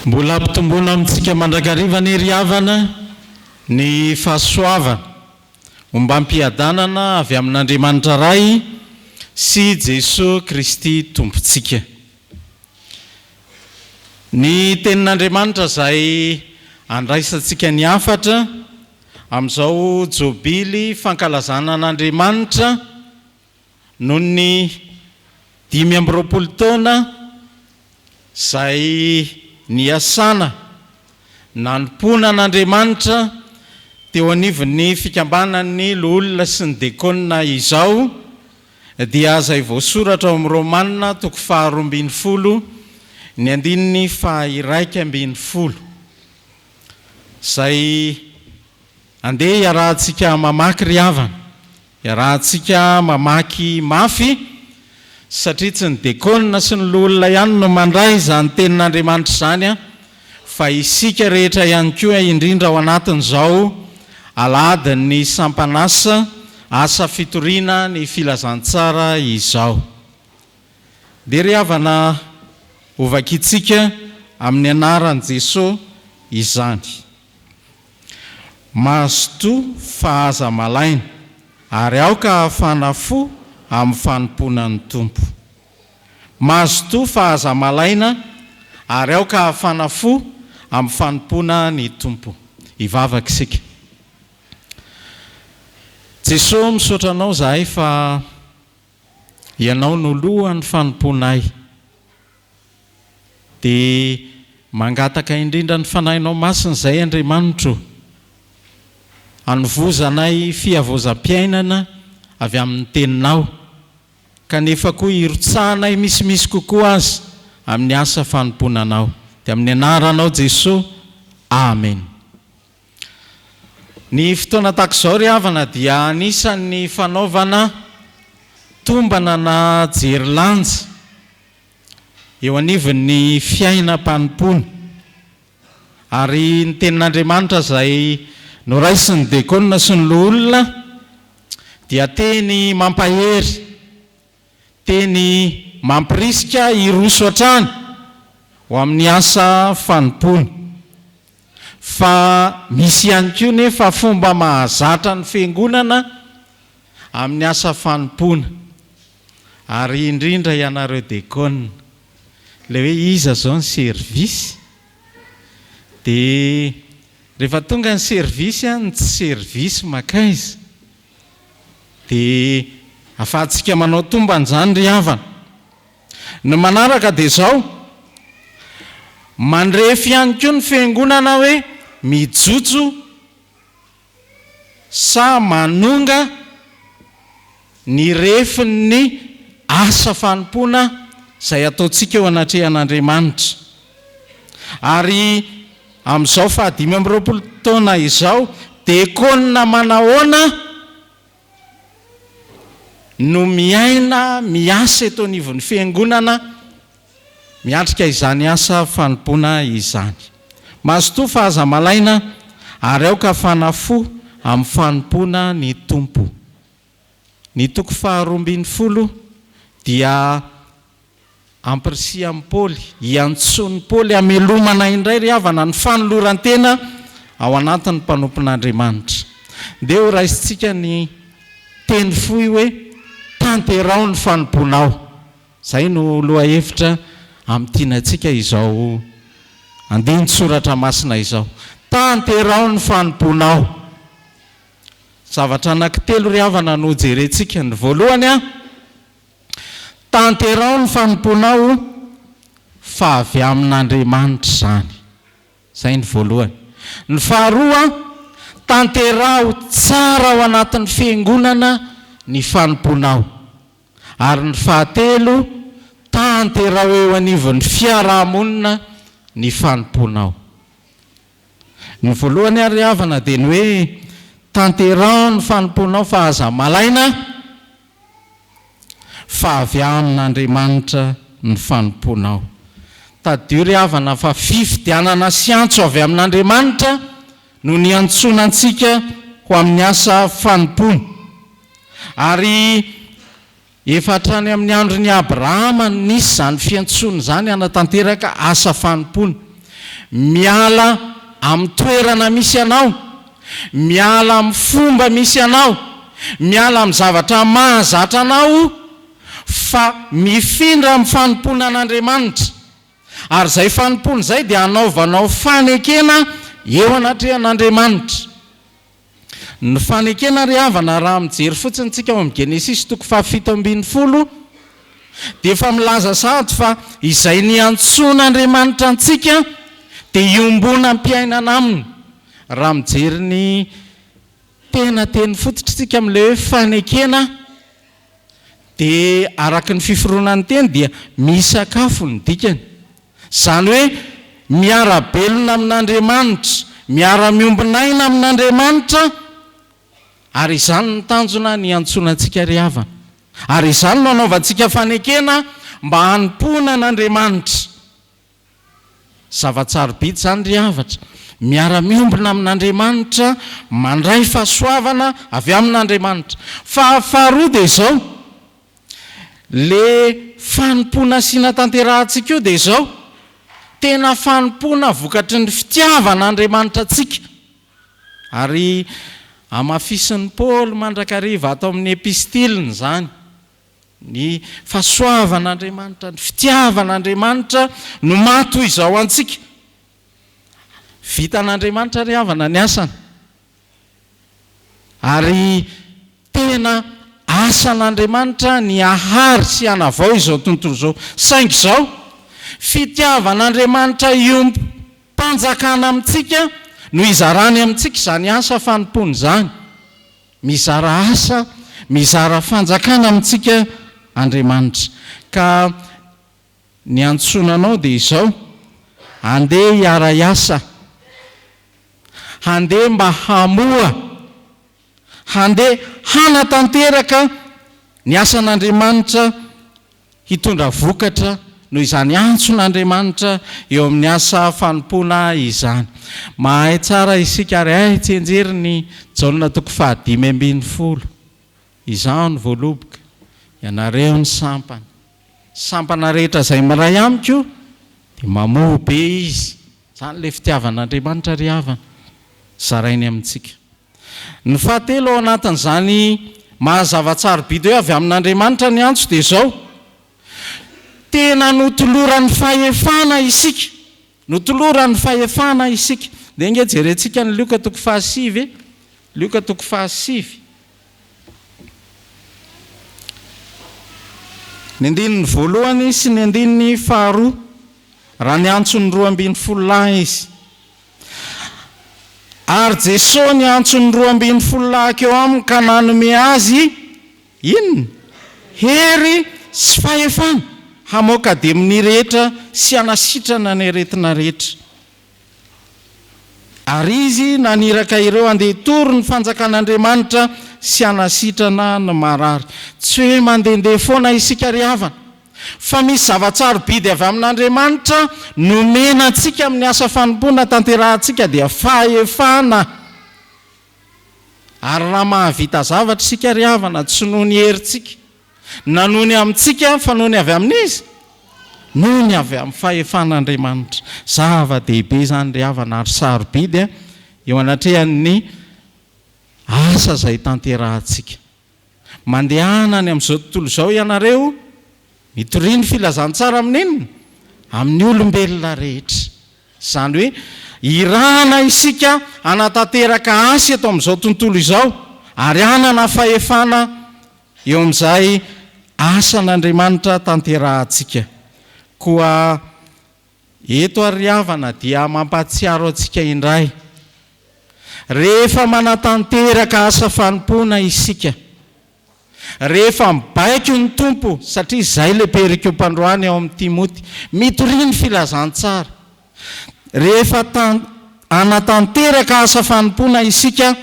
mbola ampitomboana amintsika mandrakarivana ery havana ny fahasoavana momba ampiadanana avy amin'Andriamanitra ray sy Jesosy Kristy tompontsika. Ny tenin'Andriamanitra izay andraisantsika ny afatra amin'izao jobily fankalazana an'Andriamanitra noho ny 520 taona izay niasana nanompoana an'Andriamanitra teo anivon'ny fikambanan'ny loholona sy ny dekona izao dia izay voasoratra ao amin'ny Romanina 12 ny 1:1 izay andeha iarahantsika mamaky ry havana, iarahantsika mamaky mafy satria tsy ny dekona sy ny loholona ihany no mandray izany tenin'Andriamanitra izany fa isika rehetra ihany koa indrindra ao anatin'izao aladin'ny sampanasa asa fitoriana ny filazantsara izao. Dia ry havana ovakitsika amin'ny anaran'i Jesosy izany. Mazotoa fa aza malaina ary aoka ahafana fo amin'ny fanompoana ny tompo. Mazotoa fa aza malaina ary aoka ahafana fo amin'ny fanompoana ny tompo. Ivavaka isika. Jesosy misaotra anao zahay fa ianao no lohan'ny fanompoanay. Dia mangataka indrindra ny fanahinao masina izay Andriamanitra, anovozanay fiavozam-piainana avy amin'ny teninao, kanefa koa irotsahanay misimisy kokoa azy amin'ny asa fanompoananao. Dia amin'ny anaranao Jesosy, amen. Ny fotoana tahak'izao ry havana dia anisan'ny fanaovana tombana na jerilanja eo anivon'ny fiainam-panompoana. Ary ny tenin'Andriamanitra izay noraisiny ny dekona sy ny loholona dia teny mampahery, teny mampirisika iroso hatrany ho amin'ny asa fanompoana. Fa misy ihany koa nefa fomba mahazatra ny fiangonana amin'ny asa fanompoana. Ary indrindra ianareo dekona, ilay hoe iza zao ny servisy, dia rehefa tonga ny servisy ny tsy servisy makaiza, dia afahantsika manao tomban'izany ry havana. Ny manaraka dia izao, mandrefy ihany koa ny fiangonana hoe mijojo sa manonga ny refin'ny asa fanompoana izay ataontsika eo anatrehan'Andriamanitra. Ary amin'izao 520 taona izao, dekona manahoana no miaina miasa eto anivon'ny fiangonana miatrika izany asa fanompoana izany. Mazotoa fa aza malaina ary aoka ahafana fo amin'ny fanompoana ny tompo. Ny toko 12 dia ampirisian'i Paoly, iantson'i Paoly amelomana indray ry havana ny fanoloran-tena ao anatin'ny mpanompon'Andriamanitra. Dia ho raisintsika ny teny fohy hoe tanterao ny fanomponao. Izay no lohahevitra amin'ny tianantsika izao andiny soratra masina izao. Tanterao ny fanomponao. Zavatra anankitelo ry havana no jerentsika. Ny voalohany tanterao ny fanomponao fa avy amin'Andriamanitra izany. Izay ny voalohany. Ny faharoa, tanterao tsara ao anatin'ny fiangonana ny fanomponao. Ary ny fahatelo, tanterao eo anivon'ny fiarahamonina ny fanomponao. Ny voalohany ary havana dia ny hoe tanterao ny fanomponao fa aza malaina fa avy amin'Andriamanitra ny fanomponao. Tadio ry havana fa fifidianana sy antso avy amin'Andriamanitra no ny antsonantsika ho amin'ny asa fanompoana. Ary efa hatrany amin'ny andron'ny Abrahama nisy izany fiantsona izany anatanteraka asa fanompoana. miala amin'ny toerana misy anao, miala amin'ny fomba misy anao, miala amin'ny zavatra mahazatra anao, fa mifindra amin'ny fanompona an'Andriamanitra. Ary izay fanompona izay dia anaovanao fanekena eo anatrehan'Andriamanitra. Ny fanekena ry havana raha mijery fotsiny tsika ao amin'ny Genesis 7:20 dia efa milaza sahady fa izay niantson'Andriamanitra antsika dia iombona am-piainana aminy. Raha mijery ny teny fototra tsika amin'ilay hoe fanekena dia araka ny fiforoana ny teny dia misakafo ny dikany. Izany hoe miara-belona amin'Andriamanitra, miara-miombinaina amin'Andriamanitra, ary izany ny tanjona ny antsonantsika ry havana. Ary izany no anaovantsika fanekena mba hanompoana an'Andriamanitra. Zava-tsarobidy izany ry havatra, miara-miombina amin'Andriamanitra, mandray fahasoavana avy amin'Andriamanitra. Faharoa dia izao, le fanompoana asiana tanterahantsika io dia izao, tena fanompoana vokatry ny fitiavan'Andriamanitra antsika. Ary amafisin'ny Paoly mandrakariva ato amin'ny epistiliny izany, ny fahasoavan'Andriamanitra, ny fitiavan'Andriamanitra no mato izao antsika. Vitan'Andriamanitra ry havana ny asana, ary tena asan'Andriamanitra ny ahary sy hanavao izao tontolo izao. Saingy izao fitiavan'Andriamanitra io-mpanjakana amintsika no izarany amintsika izany asa fanompony izany. Mizara asa, mizara fanjakana amintsika Andriamanitra. Ka ny antsonanao dia izao, handeha hiara iasa, handeha mba hamoa, handeha hanatanteraka ny asan'Andriamanitra hitondra vokatra noho izany antson'Andriamanitra eo amin'ny asa fanompona izany. Mahay tsara isika ary tsenjery ny Jaona 5:10. Izao ny voaloboka, ianareo ny sampana rehetra izay miray amiko dia mamoa be izy. Izany le fitiavan'Andriamanitra ry havana zarainy amintsika. Ny fahatelo ao anatin'izany mahazava-tsarobidy hoe avy amin'Andriamanitra ny antso dia izao, tena notoloran'ny fahefana isika, notoloran'ny fahefana isika. Dia inge jerentsika ny Luka 5:7, Luka 5:7. Ny andininy voalohany sy ny andininy faharoa, raha ny antsony 12 izy. Ary Jesosy ny antsony 12 eo aminy ka nanome azy inona? Hery sy fahefana hamoaka demon'ny rehetra sy hanasitrana ny aretina rehetra. Ary izy naniraka ireo handeha tory ny fanjakan'Andriamanitra sy hanasitrana ny marary. Tsy hoe mandehandeha foana isika ry havana, fa misy zava-tsarobidy avy amin'Andriamanitra nomena antsika amin'ny asa fanompona tanterahantsika dia fahefana. Ary raha mahavita zavatra isika ry havana tsy noho ny herintsika na noho ny amintsika fa noho ny avy amin'izy, noho ny avy amin'ny fahefan'Andriamanitra. Zava-dehibe izany ry havana ary sarobidy eo anatrehan'ny asa izay tanterahantsika. Mandehana any amin'izao tontolo izao ianareo, mitoriany filazantsara amin'inona? Amin'ny olombelona rehetra. Izany hoe irana isika hanatanteraka asa eto amin'izao tontolo izao, ary hanana fahefana eo amin'izay asan'Andriamanitra tanterahantsika. Koa eto ary havana dia mampatsiaro antsika indray, rehefa manatanteraka asa fanompona isika, rehefa mibaiko ny tompo, satria izay lehibe rikeo-pandroany ao amin'ny Timoty, mitoriany filazantsara. Rehefa anatanteraka asa fanompona isika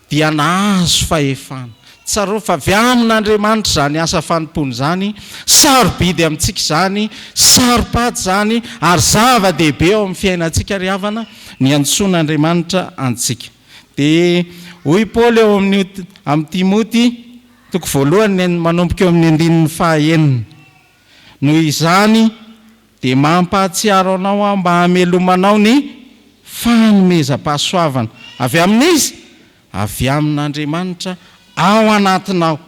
dia nahazo fahefana. Tsaro fa avy amin'Andriamanitra izany asa fanompona izany, sarobidy amintsika izany, saropady izany, ary zava-dehibe ao amin'ny fiainantsika ry havana ny antson'Andriamanitra antsika. Dia hoy Paoly eo amin'ny Timoty 2 manomboka eo amin'ny 9. Noho izany dia mampahatsiaro anao mba hamelomanao ny fanomezam-pahasoavana avy amin'izy, avy amin'Andriamanitra ao anatinao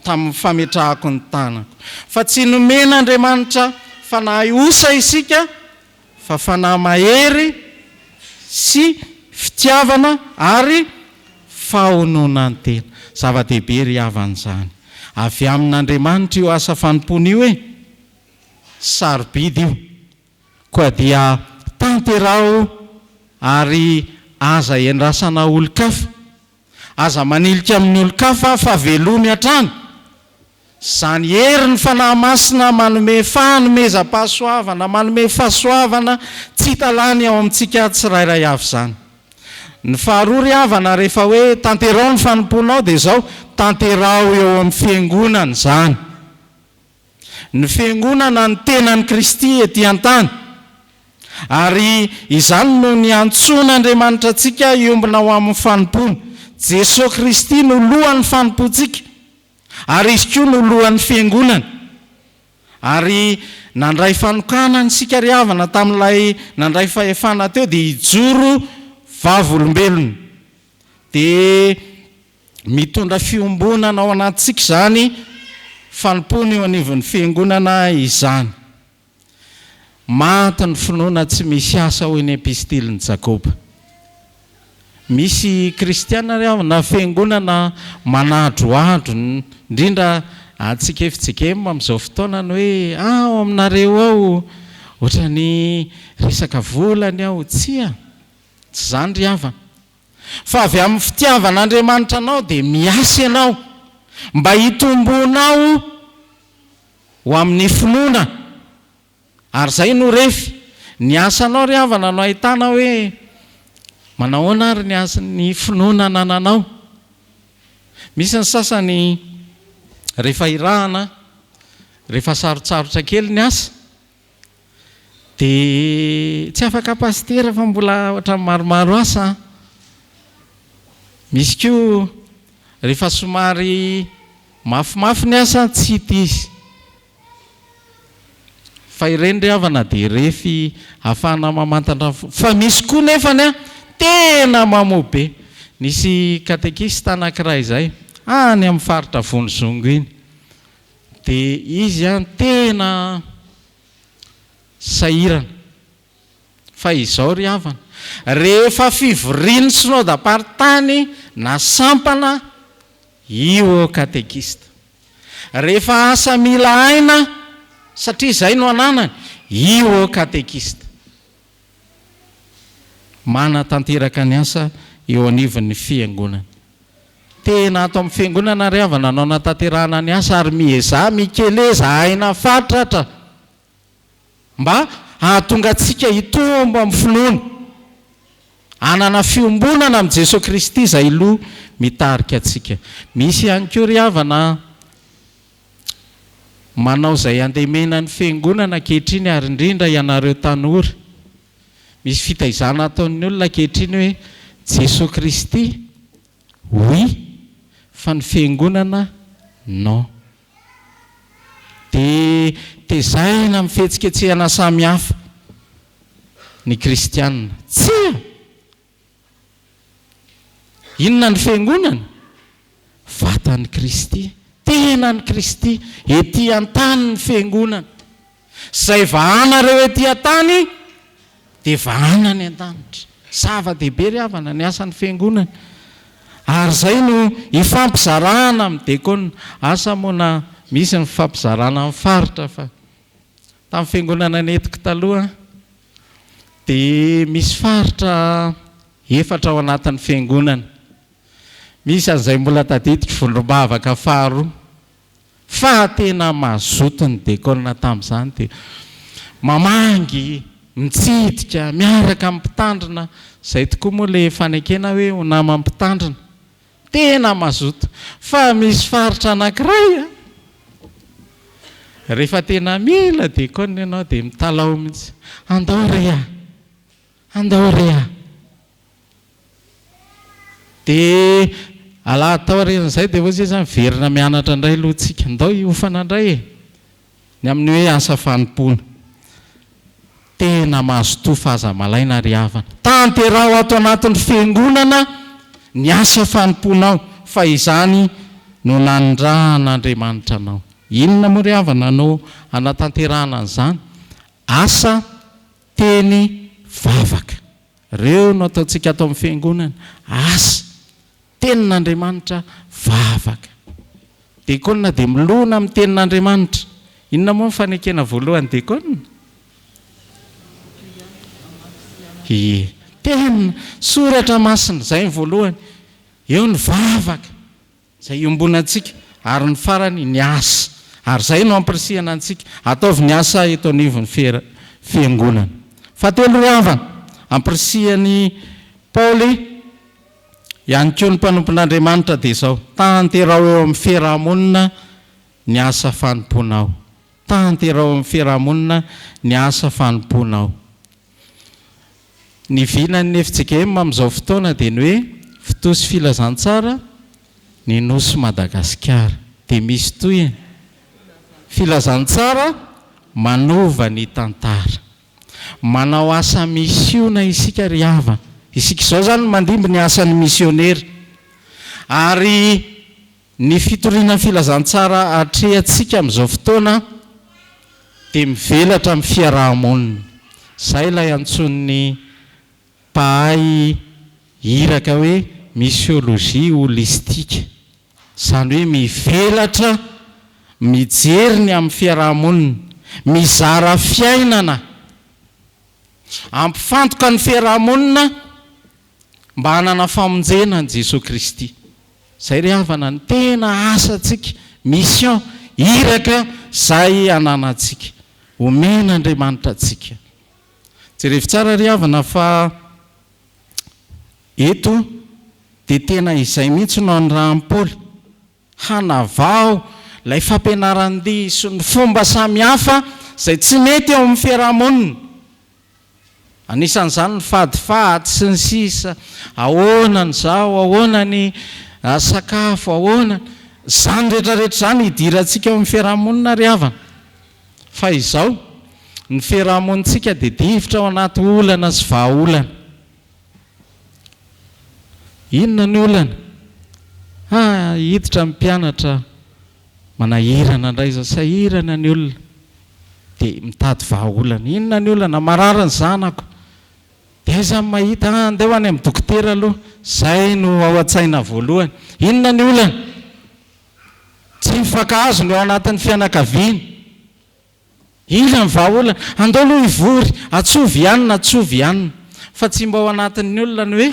tamin'ny fametrahako ny tanako. Fa tsy nomen'Andriamanitra fanahy osa isika, fa fanahy mahery sy fitiavana ary fahonona ny tena. Zava-dehibe ry havan'izany. Avy amin'Andriamanitra io asa fanompony io sarobidy io, koa dia tanterao ary aza endrasana olo-kafa, aza manilika amin'ny olo-kafa fa velomy hatrany. Zany hery ny fanahy masina manome fanomezam-pahasoavana, manome fahasoavana tsy hitalany ao amintsika tsirairay avy zany. Ny faharoa ry havana rehefa hoe tanterao ny fanomponao dia zao, tanterao eo amin'ny fiangonana zany. Ny fiangonana ny tenan'i Kristy ety an-tany, ary izany no ny antson'Andriamanitra antsika iombona ho amin'ny fanompona. Jesosy Kristy no lohan'ny fanompontsika, ary izy koa no lohan'ny fiangonana. Ary nandray fanokana isika ry havana tamin'ilay nandray fahefana teo dia hijoro vavolombelona, dia mitondra fiombonana ao anatintsika zany fanompona eo anivon'ny fiangonana izany. Maty ny finoana tsy misy asa ho eny epistiliny Jakoba. Misy kristiana ry havana fiangonana manadroadro, indrindra antsika efitsika amin'izao fotoana ny hoe ao aminareo ao ohatrany resaka volany aho tsia. Tsy zany ry havana, fa avy amin'ny fitiavan'Andriamanitra anao dia miasa ianao mba hitombonao ho amin'ny finoana. Ary zay no refy ny asanao ry havana no ahitana hoe manahoana ary ny asan'ny finoana nananao. Misy ny sasany rehefa irahana, rehefa sarotsarotra kely ny asa dia tsy afaka pastera fa mbola ohatran'ny maromaro asa. Misy koa rehefa somary mafimafy ny asa tsy hita izy. Fa ireny ry havana dia refy ahafahana mamantatra. Fa misy koa nefany tena mamobe. Nisy katekista anankiray izay any amin'ny faritra Vonizongo iny, dia izy tena sahirana. Fa izao ry havana, rehefa fivoriany synodam-paritany na sampana io katekista, rehefa asa mila aina satria izay no ananany io katekista, manatanteraka ny asa eo anivon'ny fiangonana. Tena ato amin'ny fiangonana ry havana anao natanterahana ny asa ary mieza mikeleza aina fatratra mba ahatonga antsika hitombo amin'ny finoana, anana fiombonana amin'ny Jesosy Kristy izay loha mitarika antsika. Misy ihany koa ry havana manao izay andemenan'ny fiangonana ankehitriny, ary indrindra ianareo tanora, misy fitaizana ataon'ny olona ankehitriny hoe Jesosy Kristy oui, fa ny fiangonana non. Dia tezaina amin'ny fihetsiketsehana samihafa ny kristianina. Tsia, inona ny fiangonana? Vatan'ny Kristy, tenan'ny Kristy ety an-tany ny fiangonana. Izay vahanareo ety an-tany dia vahana ny an-danitra. Zava-dehibe ry havana ny asan'ny fiangonana. Ary zay no ifampizarana amin'ny dekona. Asa moa na misy ny fampizarana amin'ny faritra, fa tamin'ny fiangonana netiko taloha dia misy faritra efatra ao anatin'ny fiangonana. Misy an'izay mbola tadidiko volom-bavaka faharoa, fa tena mazoto ny dekona tamin'izany, dia mamangy, mitsidika, miaraka amin'ny mpitandrina. Zay tokoa moa le fanekena hoe ho namana mpitandrina, tena mazoto. Fa misy faritra anankiray rehefa tena mila dekona ianao dia mitalao mihitsy, andao rea, andao rea. Dia ala atao ren'izay dia ohatsy zany verina mianatra indray aloha tsika, andao hiofana indray ny amin'ny hoe asa fanompona. tena mahazo fahazamalaina ry havana. Tanterao ato anatin'ny fiangonana ny asa fanomponao fa izany no nandrahan'Andriamanitra anao. Inona moa ry havana anao anatanterahana an'izany? Asa teny vavaka reo no ataontsika ato amin'ny fiangonana, asa tenin'Andriamanitra vavaka. Dekona dia milona amin'ny tenin'Andriamanitra. Inona moa fanekena voalohany dekona? Tena soratra masina zay ny voalohany, eo ny vavaka zay iombonantsika, ary ny farany ny asa, ary zay no ampirisihana antsika ataovy ny asa eto anivon'ny fiangonana. Fahatelo ry havana, ampirisihany Paoly ihany koa ny mpanompon'Andriamanitra dia izao: tanterao eo amin'ny fiarahamonina ny asa fanomponao. Tanterao amin'ny fiarahamonina ny asa fanomponao. Ny vinan'ny FJKM amin'izao fotoana dia ny hoe fitosy filazantsara ny nosy Madagasikara. Dia misy toy filazantsara manova ny tantara. Manao asa misiona isika ry havana. Isika izao zany mandimby ny asan'ny misionera, ary ny fitoriana filazantsara atrehantsika amin'izao fotoana dia mivelatra amin'ny fiarahamonina. Izay ilay antson'ny mpahay hiraka hoe misiolojia holistika, izany hoe mivelatra, mijeriny amin'ny fiarahamonina, mizara fiainana, ampifantoka ny fiarahamonina mba hanana famonjena ny Jesosy Kristy. Izay ry havana ny tena asantsika, mission hiraka izay ananantsika, omen'Andriamanitra antsika. Jerevy tsara ry havana fa eto dia tena izay mihitsy no andrahan'i Paoly, hanavao ilay fampianaran-dia sy ny fomba samihafa izay tsy mety eo amin'ny fiarahamonina. Anisan'izany ny fadifady sy ny sisa, ahoana ny zao, ahoana ny sakafo, ahoana zany rehetrarehetra zany hidirantsika eo amin'ny fiarahamonina ry havana. Fa izao ny fiarahamonintsika dia difotra ao anaty olana sy vahaolana. Inona ny olana? Hiditra ny mpianatra manahirana indray zao, sahirana ny olona dia mitady vahaolana. Inona ny olana? Marara ny zanako. Dia iza mahita andeha ho any amin'ny dokotera aloha. Zay no ao an-tsaina voalohany. Inona ny olana? Tsy mifankahazo no ao anatin'ny fianakaviana. Inona ny vahaolana? Andao aloha ivory, atsovy ihany, atsovy ihany. Fa tsy mba ao anatin'ny olona ny hoe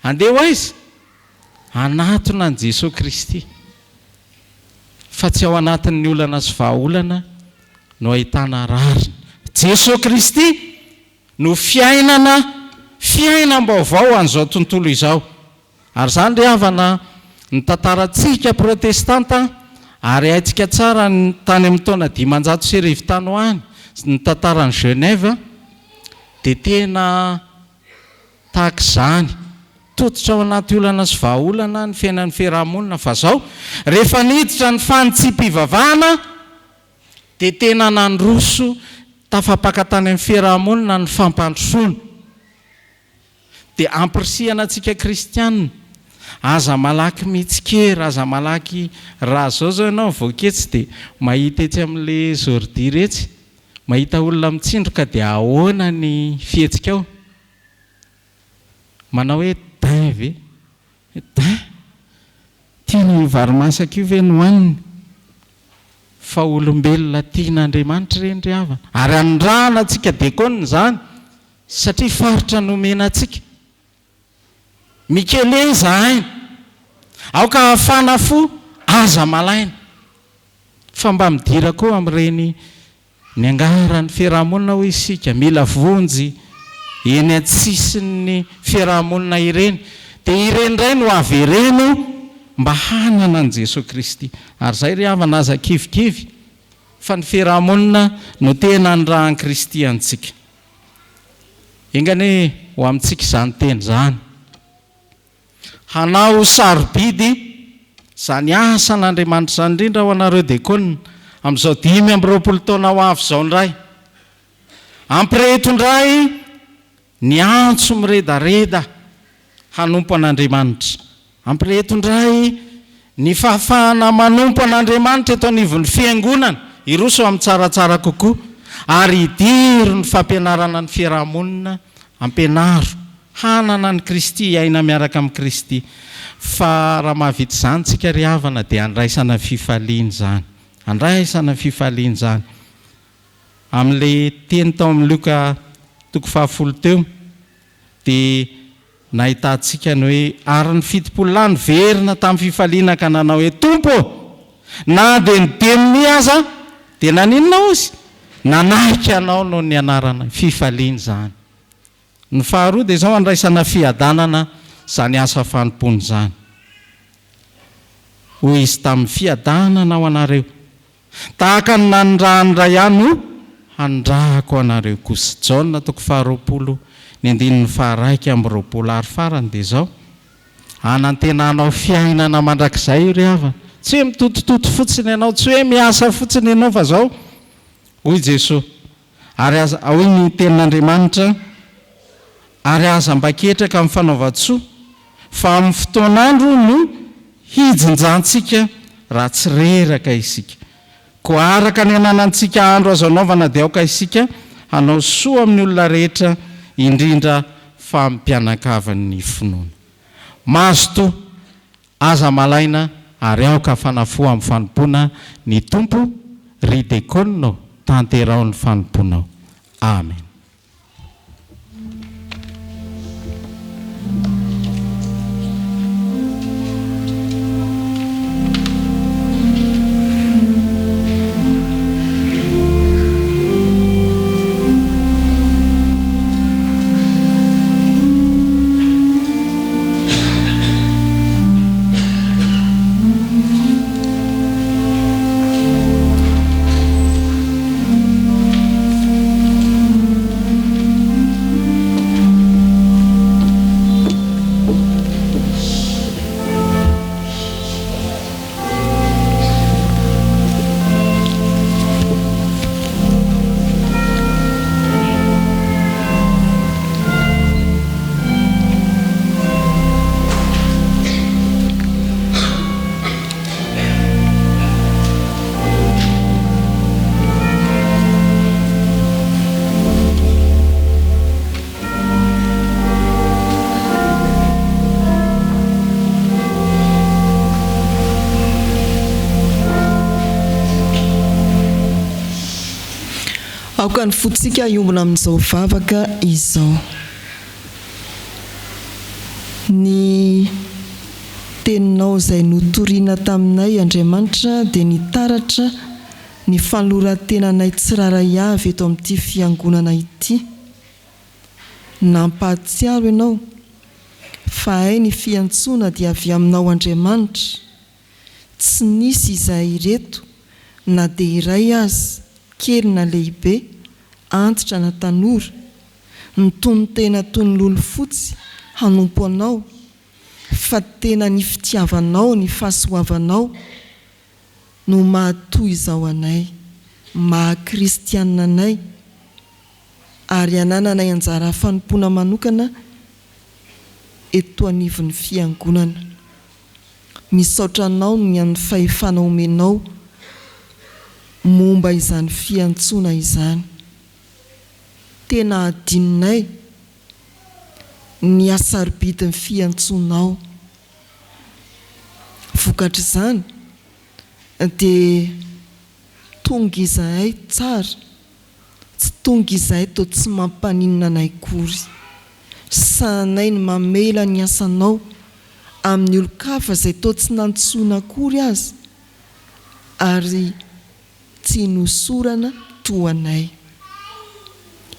andeha ho aiza? Anatona an Jesosy Kristy. Fa tsy ao anatin'ny olana sy vahaolana no ahitana rariny. Jesosy Kristy no fiainam-baovao an'izao tontolo izao. Ary zany ry havana ny tantarantsika protestanta, ary haintsika tsara ny tany amin'ny taona 500 tany ho any, ny tantaran'ny Genève, dia tena tahaka izany. Tototra ao anaty olana sy vahaolana ny fiainan'ny fiarahamonina. Fa zao rehefa niditra ny fanitsim-pivavahana dia tena nandroso tafapakatany amin'ny fiarahamonina ny fampandrosoana. Dia ampirisihana antsika kristianina, aza malaky mitsikera, aza malaky raha zao ianao voaketsy dia mahita etsy amin'ilay zordi retsy, mahita olona mitsindroka dia ahoana ny fihetsika ao? Manao hoe dain ve? Dain? Tiana io varimasaka io ve no haniny? Fa olombelona tian'Andriamanitra ireny ry havana. Ary andrahana antsika dekonina izany, satria faritra nomena antsika. Mikeleza haina, aoka hafana fo, aza malaina. Fa mba midira koa amin'ireny ny angaran'ny fiarahamonina ho isika, mila vonjy eny an-tsisin'ny fiarahamonina ireny. Dia ireny indray no avy ireny mba hanana an Jesosy Kristy. Ary zay ry havana aza kivikivy fa ny fiarahamonina no tena andrahan'i Kristy antsika. Engany ho amintsika izany teny zany, hanao sarobidy izany asan'Andriamanitra izany indrindra ho anareo dekonina amin'izao 5 taona ho avy izao indray. ampiretondray ny antso miredareda hanompo an'Andriamanitra. Ampiretondray ny fahafahana manompo an'Andriamanitra eto anivon'ny fiangonana iroso amin'ny tsaratsara kokoa, ary idiro ny fampianarana ny fiarahamonina, ampianaro hanana ny Kristy, aina miaraka amin'ny Kristy. Fa raha mahavita izany tsika ry havana dia andraisana fifaliana zany, andraisana fifaliana zany. Amin'ilay teny tao amin'ny Luka 10 teo dia nahitantsika ny hoe ary ny fitopolo lahy niverina tamin'ny fifaliana ka nanao hoe Tompo, na dia ny teminy aza dia naninona ozy, nanahika anao noho ny anarana. Fifaliana zany. Ny faharoa dia izao andraisana fiadanana zany asa fanompony zany. Hoy izy tamin'ny fiadanana ao anareo, tahaka ny nanindray ihany no handrahako anareo kosa. Jaona 2:20 ary farany dia izao anantenanao fiainana mandrakizay io ry havana, tsy hoe mitotototo fotsiny ianao, tsy hoe miasa fotsiny ianao, fa zao hoy Jesosy, ary aza hoy ny tenin'Andriamanitra, ary aza mba ketraka amin'ny fanaovan-tsoa fa amin'ny fotoan'andro no hijinjantsika raha tsy reraka isika. Ko araka ny ananantsika andro azo anaovana dia aoka isika hanao soa amin'ny olona rehetra, indrindra fa amin'ny mpianakavan'ny finoana. Mahazo toa aza malaina ary aoka fanafoa amin'ny fanompoana. Ny Tompo ridekonao tanterao ny fanomponao. Amen. Aoka ny fotsika iombona amin'izao vavaka izao. Ny teninao izay notoriana taminay Andriamanitra dia nitaratra ny fanorantenanay tsiraray avy eto amin'ity fiangonana ity. Nampahatsiaro ianao fa hay ny fiantsoana dia avy aminao Andriamanitra. Tsy nisy izay reto na dia iray azy, kely na lehibe, antitra na tanora, nitony tena toy ny lolo fotsy hanompo anao, fa tena ny fitiavanao, ny fahasoavanao no mahatoy izao anay, maha-kristianina anay, ary anananay anjara fanompona manokana eto anivon'ny fiangonana. Misaotra anao ny an'ny fahefana omenao momba izany fiantsoana izany. Tena adininay ny asarobidin'ny fiantsonao. Vokatra izany dia tonga izahay tsara, tsy tonga izahay toa tsy mampaninina anay kory. Sahanay ny mamela ny asanao amin'ny olo-kafa izay toa tsy nantsoina kory azy, ary tsy nosorana toanay.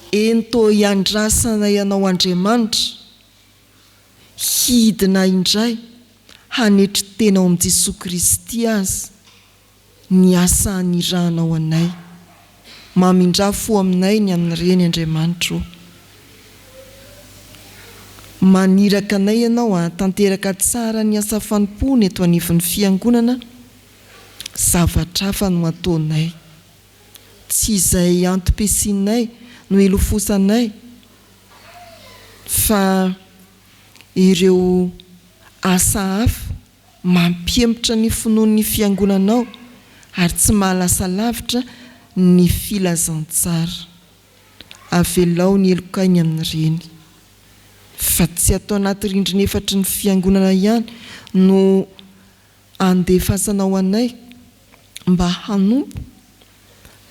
Eny toa iandrasana ianao Andriamanitra, hidina indray hanetry tena ao amin'i Jesosy Kristy azy, ny asa nirahanao anay. Mamindrafo aminay ny amin'ireny Andriamanitra. Maniraka anay ianao tanteraka tsara ny asa fanompony eto anivon'ny fiangonana, zavatra hafa no ataonay. Tsy izay antom-piasinay no ilofosanay fa ireo asa hafa mampiembotra ny finoan'ny fiangonanao ary tsy mahalasa lavitra ny filazantsara. Avelao ny elokainy amin'ireny fa tsy atao anaty rindrina efatry ny fiangonana ihany no andefasanao anay mba hanompo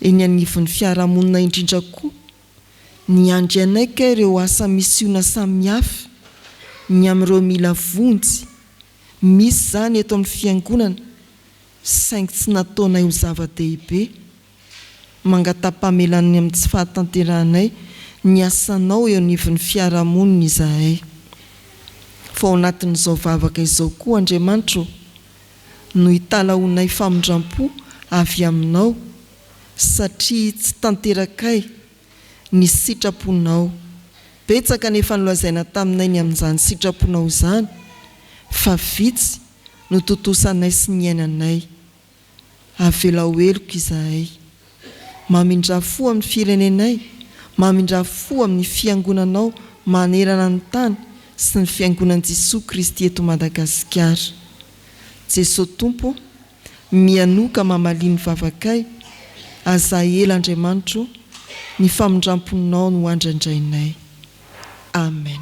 eny anivon'ny fiarahamonina indrindra koa ny andry anayka ireo asa misiona samihafa ny amin'ireo mila vonjy misy zany eto amin'ny fiangonana saingy tsy nataonay ho zava-dehibe mangatapa-melany amin'ny tsy fahatanterahanay ny asanao eo anivon'ny fiarahamonina izahay. Fa ao anatin'izao vavaka izao koa Andriamanitra no hitalaonay famindram-po avy aminao satria tsy tanterakay ny sitraponao. Betsaka nefa nolazaina taminay ny amin'izany sitraponao izany fa vitsy no totosanay sy ny ainanay. Avelao eloko izahay. Mamindra fo amin'ny firenenay, mamindra fo amin'ny fiangonanao manerana ny tany sy ny fiangonan'i Jesosy Kristy eto Madagasikara. Jesosy Tompo, mianoka mamaliny vavakay, aza ela Andriamanitra, ny famindramponao no andrandrainay. Amen.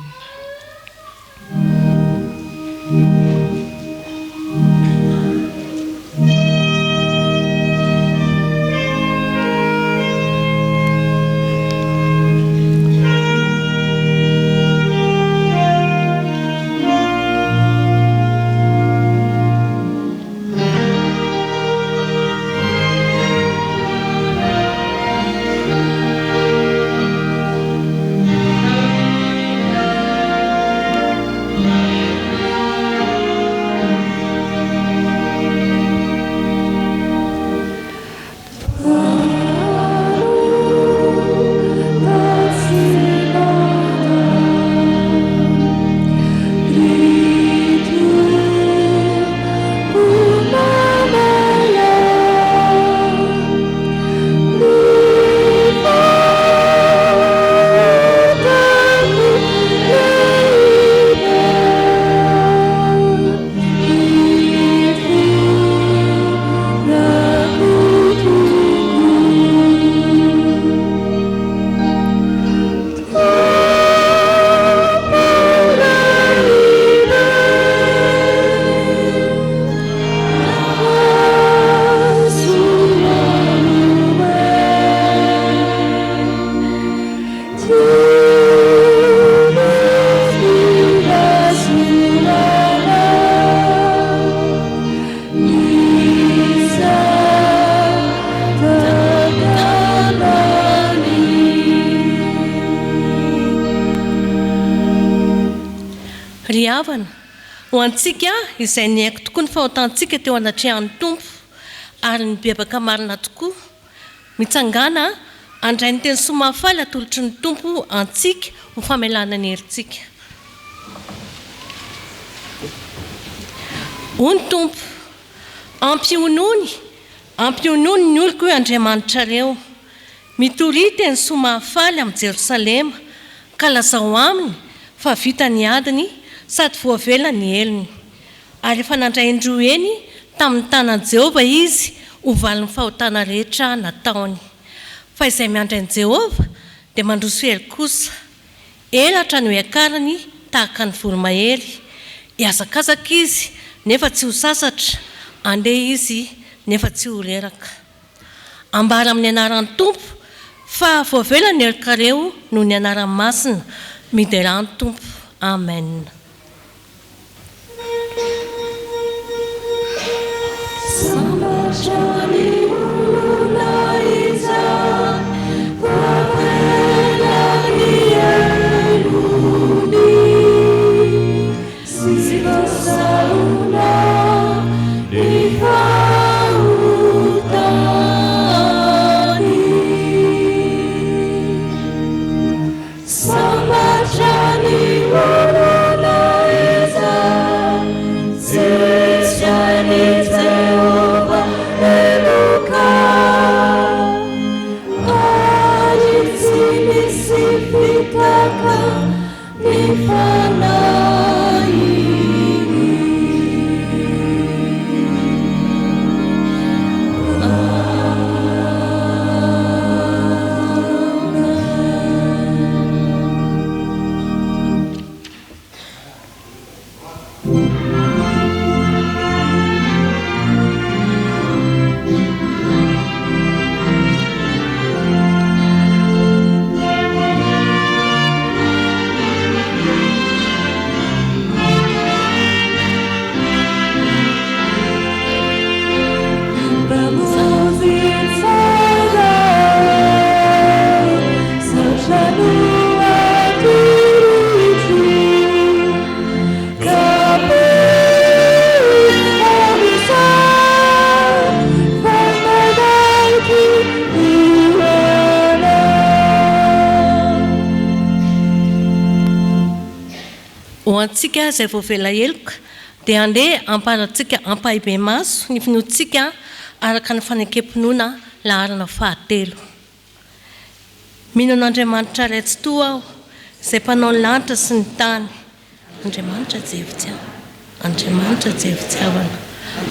Ho antsika izay ny haiko tokoa ny fahotantsika teo anatrehan'ny Tompo ary ny bebaka marina tokoa mitsangana andray ny teny somafaly atolotry ny Tompo antsika ho famelana ny herintsika. Hoy ny Tompo, ampionony ny oloko hoe Andriamanitra reo, mitority ny somafaly amin'ny Jerosalema ka lazao aminy fa vita ny adiny sady voavela ny elony. Ary efa nandray indroa eny tamin'ny tanan'i Jehovah izy ho valin'ny fahotana rehetra nataony. Fa izay miandray an'i Jehovah dia mandroso ely kosa, elatra no hiakarany tahaka ny voromahery. Hiazakazaka izy nefa tsy ho sasatra, andeha izy nefa tsy ho reraka. Ambara amin'ny anaran'ny Tompo fa voavela ny elon-kareo no ny anaran'ny masina mideran'ny Tompo. Amen. Jehovah. antsika izay voavela heloka dia andeha amparatsika ampahibe maso ny finoantsika araka ny fanekempinoana laharana fahatelo. Mino an'Andriamanitra raitsy toa aho izay mpanao ny lanitra sy ny tany. Andriamanitra jefitiavana, Andriamanitra jefitiavana.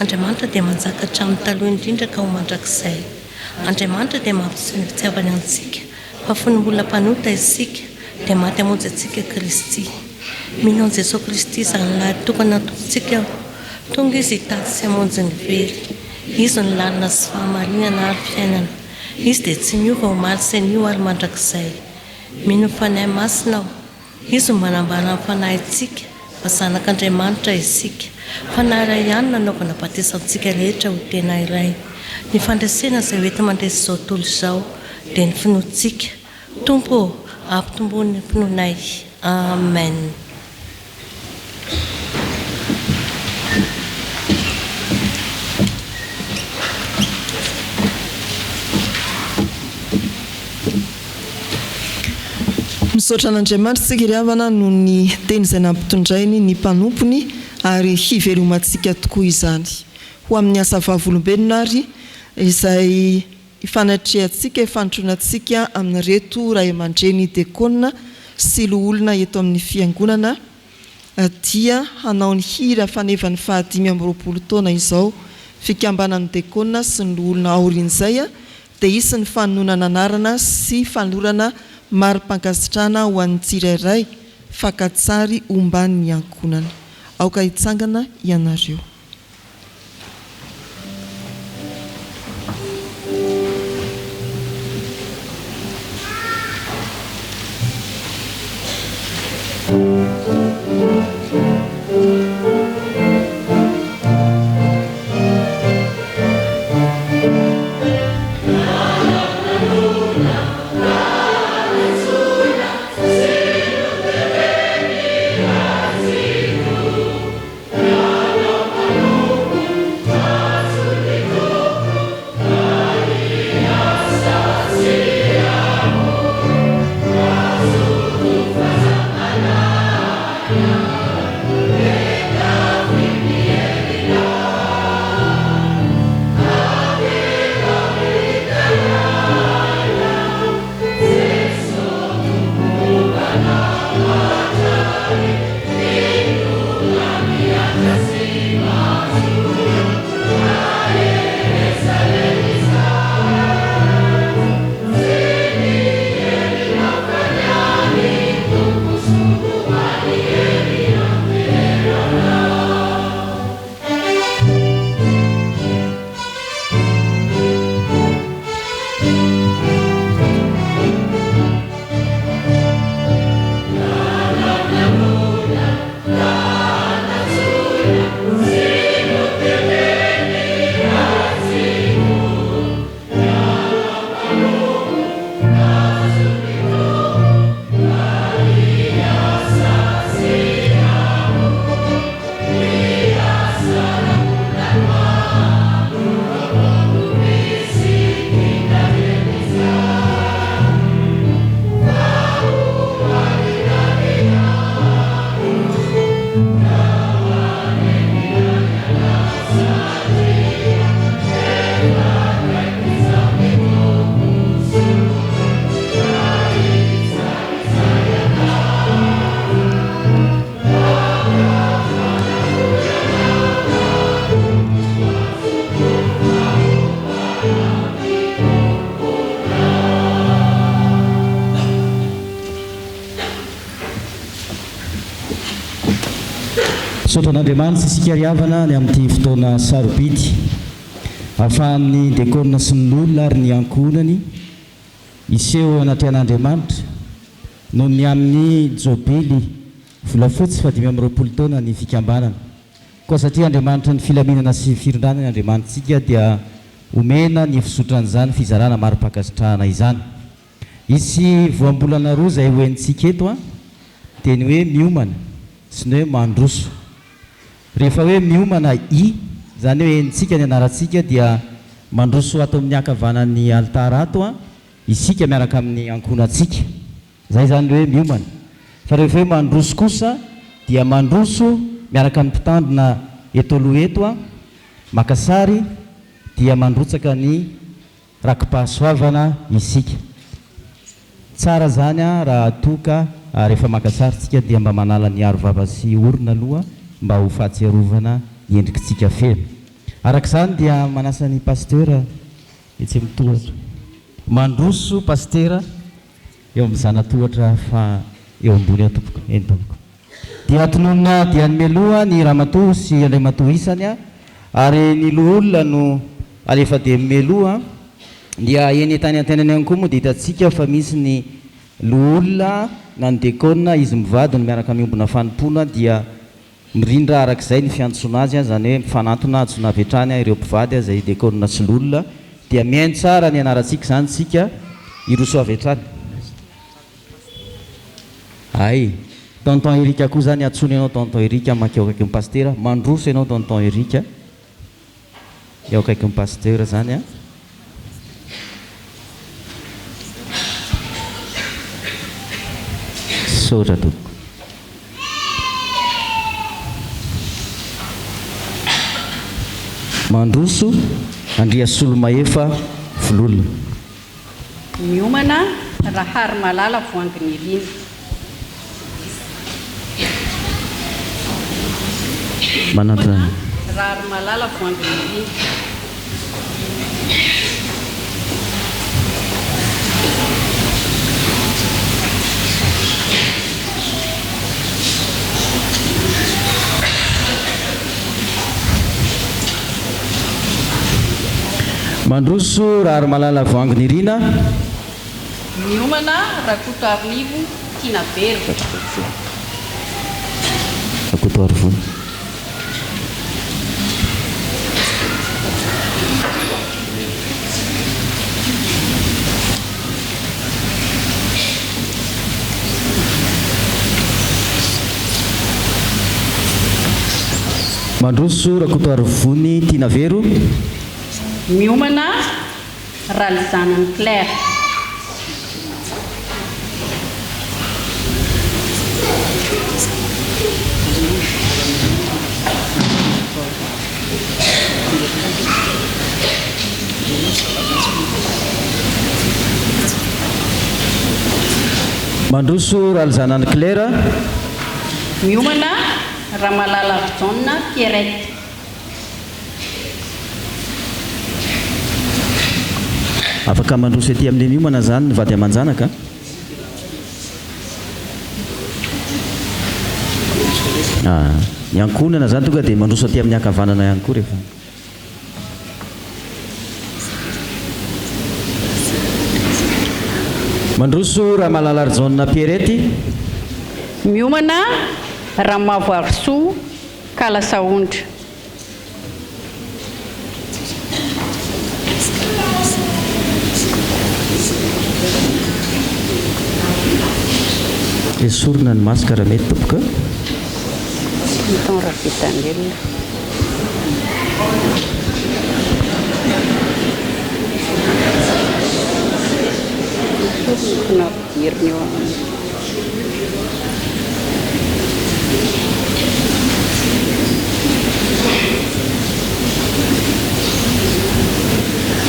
Andriamanitra dia manjaka hatramin'ny taloha indrindra ka ho mandrakizay. Andriamanitra dia mampiseho ny fitiavany antsika, fa fony olona mpanota isika dia maty hamonjy antsika Kristy. Mino an' Jesosy Kristy izany lahy tokana tompontsika aho, tonga izy hitady sy hamonjy ny very. Izy ny lalina sy fahamarinana ary fiainana. Izy dia tsy miova ho maly sy anio ary mandrakizay. Mino fanahy masina aho, izy no manambara ny fanahitsika, fa zanak'Andriamanitra isika. Fanahy iray ihany nanaovana batesantsika rehetra ho tena iray. Ny fandraisana izay hoety mandresy izao tontolo izao dia ny finoantsika. Tompo ampitomboany ny finoanay. Amen. Misaotra an'Andriamanitra sika ry havana noho ny teny izay nampitondrainy ny mpanompony ary hivelomantsika tokoa izany. Ho amin'ny asa vavolombelona ary izay ifanatrehantsika, ifanotroanantsika amin'ny reto ray aman-dreny diakona sy loholona eto amin'ny fiangonana dia hanao ny hira fanevany 520 taona izao fikambanan'ny diakona sy ny loholona aorian'izay dia isy ny fanonona anarana sy fanorana mari-pankasitrana ho an'ny tsirairay fakatsary omban'ny ankonana. Aoka hitsangana ianareo. Misaotra an'Andriamanitra isika ry havana ny amin'ity fotoana sarobidy ahafahan'ny diakona sy ny olona ary ny ankonany iseho anatrehan'Andriamanitra noho ny amin'ny jobely volafotsy 520 taona ny fikambanana. Koa satria Andriamanitra ny filaminana sy firindranany Andriamanitsika dia omena ny fisotran'izany fizarana mari-pankasitrahana izany. Isy voambolana roa izay hoentsika eto dia ny hoe miomana sy ny hoe mandroso. Rehefa hoe miomana zany hoe entsika ny anarantsika dia mandroso ato amin'ny ankavanan'ny altara ato isika miaraka amin'ny ankonantsika. Zay zany hoe miomana. Fa rehefa hoe mandroso kosa dia mandroso miaraka ny mpitandrina eto aloha eto a makasary dia mandrotsaka ny rakim-pahasoavana isika tsara zany a raha toka rehefa makasary tsika dia mba manala ny aro vava sy orona aloha mba ho fahatsiarovana endrikitsika feno arak'izany dia manasany pasteur etsy mitohatra mandroso pasteur eo amin'izana tohatra fa eo ambony atompoko eny tompoko dia atononona dia nymeloha ny ramatoa sy ilay matoa isany a ary ny loholona no alefa dia meloha dia eny tany antenany ihany koa moa dia hitantsika fa misy ny loholona na ny dekona izy mivady no miaraka miombona fanompona dia mirindra arak'izay ny fiantsoana azy a zany hoe mifanantona atsona avy hatrany a ireo mpivady a zay dekona sy lolona dia mihaino tsara ny anarantsika zany tsika iroso avy hatrany ay tonton erika koa zany atsony ianao tonton erika makeo akaiky ny pasteur mandroso ianao tonton erika eo akaiky ny pasteur zany a sotra tompoko mandroso andria solomahefa vololona miomana rahary malala voanginy irina manatona rahary malala voanginy irina mandroso rahary malala voanginy irina miomana rakoto arinivo tiana very rakoto arivony mandroso rakoto arivony tiana vero miomana ralizanany claire mandroso ralizanany claire miomana raha malala jaune pierrette afaka mandroso ety amin'ny miomana zany ny vady aman-janaka ny ankonana zany tonga dia mandroso aty amin'ny akavanana ihany koa rehefa mandroso raha malala jaune pierrette miomana raha mavoarisoa kalasaondra esorona ny masaka raha mety tompoka miton rafitangelona napidiriny eo aminy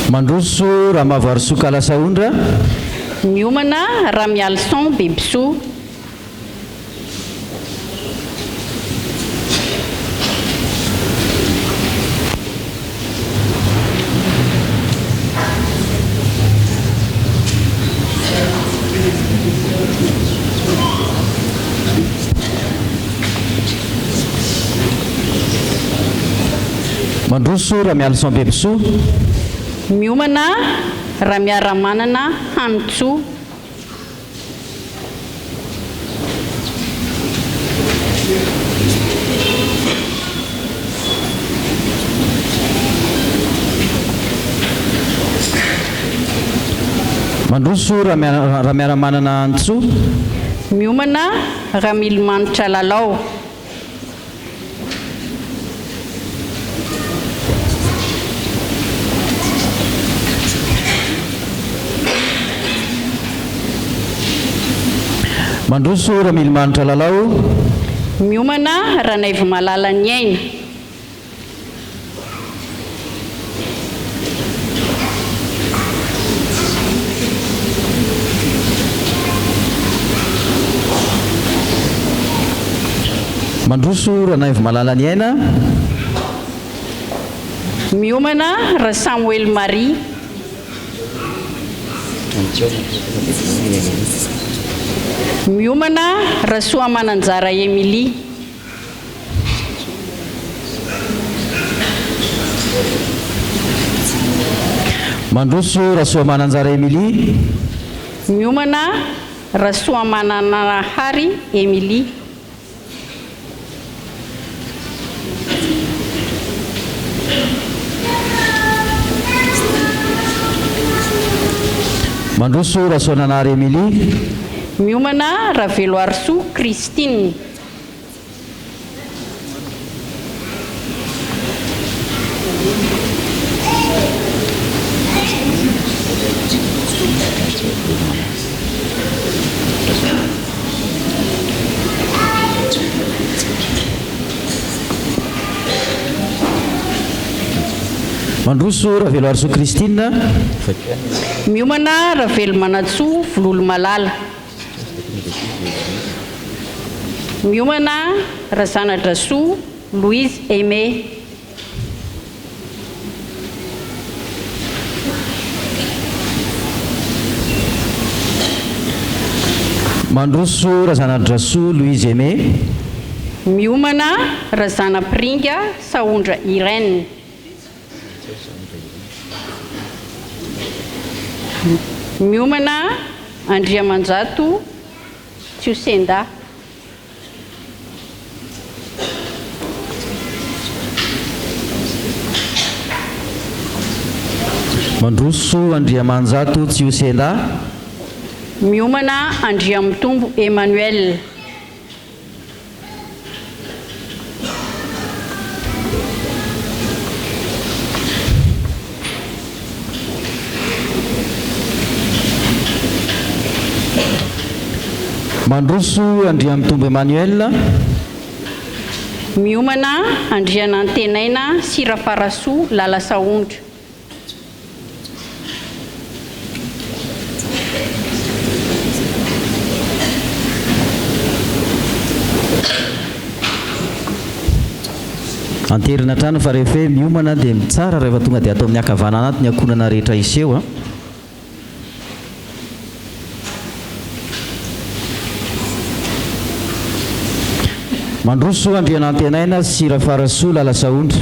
mandroso raha mavoarisoa kalasaondra miomana raha mialson bebisoa mandroso raha mialson bebisoa miomana raha miara-manana hanitsoa mandroso raha miara-manana hanitsoa miomana raha milomanitra lalao mandroso raha milomanitra lalao miomana ranaivo malala ny aina. mandroso ranaivo malala ny aina. miomana ra Samuel Marie. miomana ra Soamananjara Emilie. mandroso ra Soamananjara Emilie. miomana ra Soamananahary Emilie. mandroso ra Soananary Emilie. miomana ra Veloarsoa Christine. mandroso ra Veloarsoa Christine. miomana ra Velomanatsoa Vololo Malala. miomana ra Zanadrasoa Louise Aimé. mandroso ra Zanadrasoa Louise Aimé. miomana ra Zanapringa Saondra Irène. miomana Andriamanjato Tsiosenda. mandroso Andriamanjato Tsiosenda. miomana Andriamitombo Emmanuel. mandroso Andriamitombo Emmanuel. miomana Andrianantenaina Sirafarasoa Lala Saondra. anterina trano fa rehefa hoe miomana dia mitsara rehefa tonga dia atao amin'ny akavanana ato ny akonana rehetra iseho a. mandroso Andrianantenaina Sirafarasoa Lala Saondra.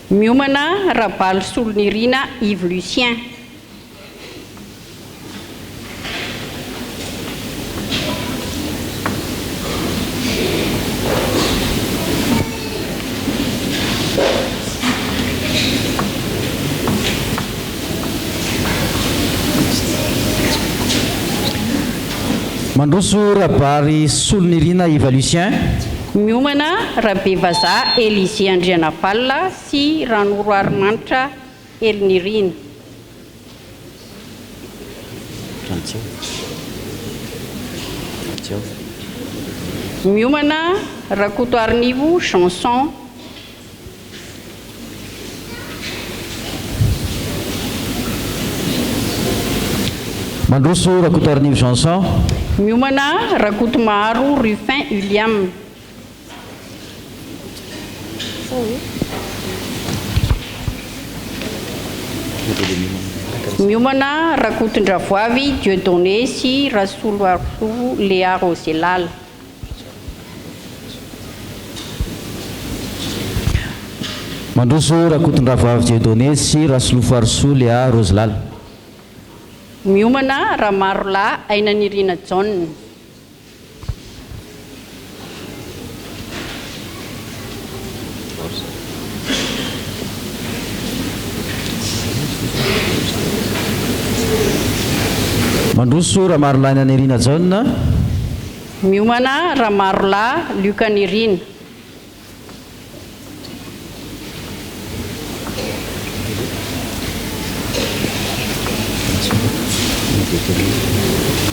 miomana Rabaly Solonirina Yves Lucien. mandroso Rabary Solonirina Yves Lucien. miomana Rabevaza Élisée Andrianapalila sy Ranoro Arimanitra Elinirina. miomana Rakoto Arnivo Chanson. mandroso Rakoto Arnivo Chanson. miomana Rakoto Maharo Rufin William. miomana Rakotondravoavy Dieudonné sy Rasoloarsoa Léa Roselala. mandroso Rakotondravoavy Dieudonné sy Rasoloarsoa Léa Roselala. miomana Ramarola Ainanirina John. mandroso Ramarola Ainanirina John. miomana Ramarola Lucanirina.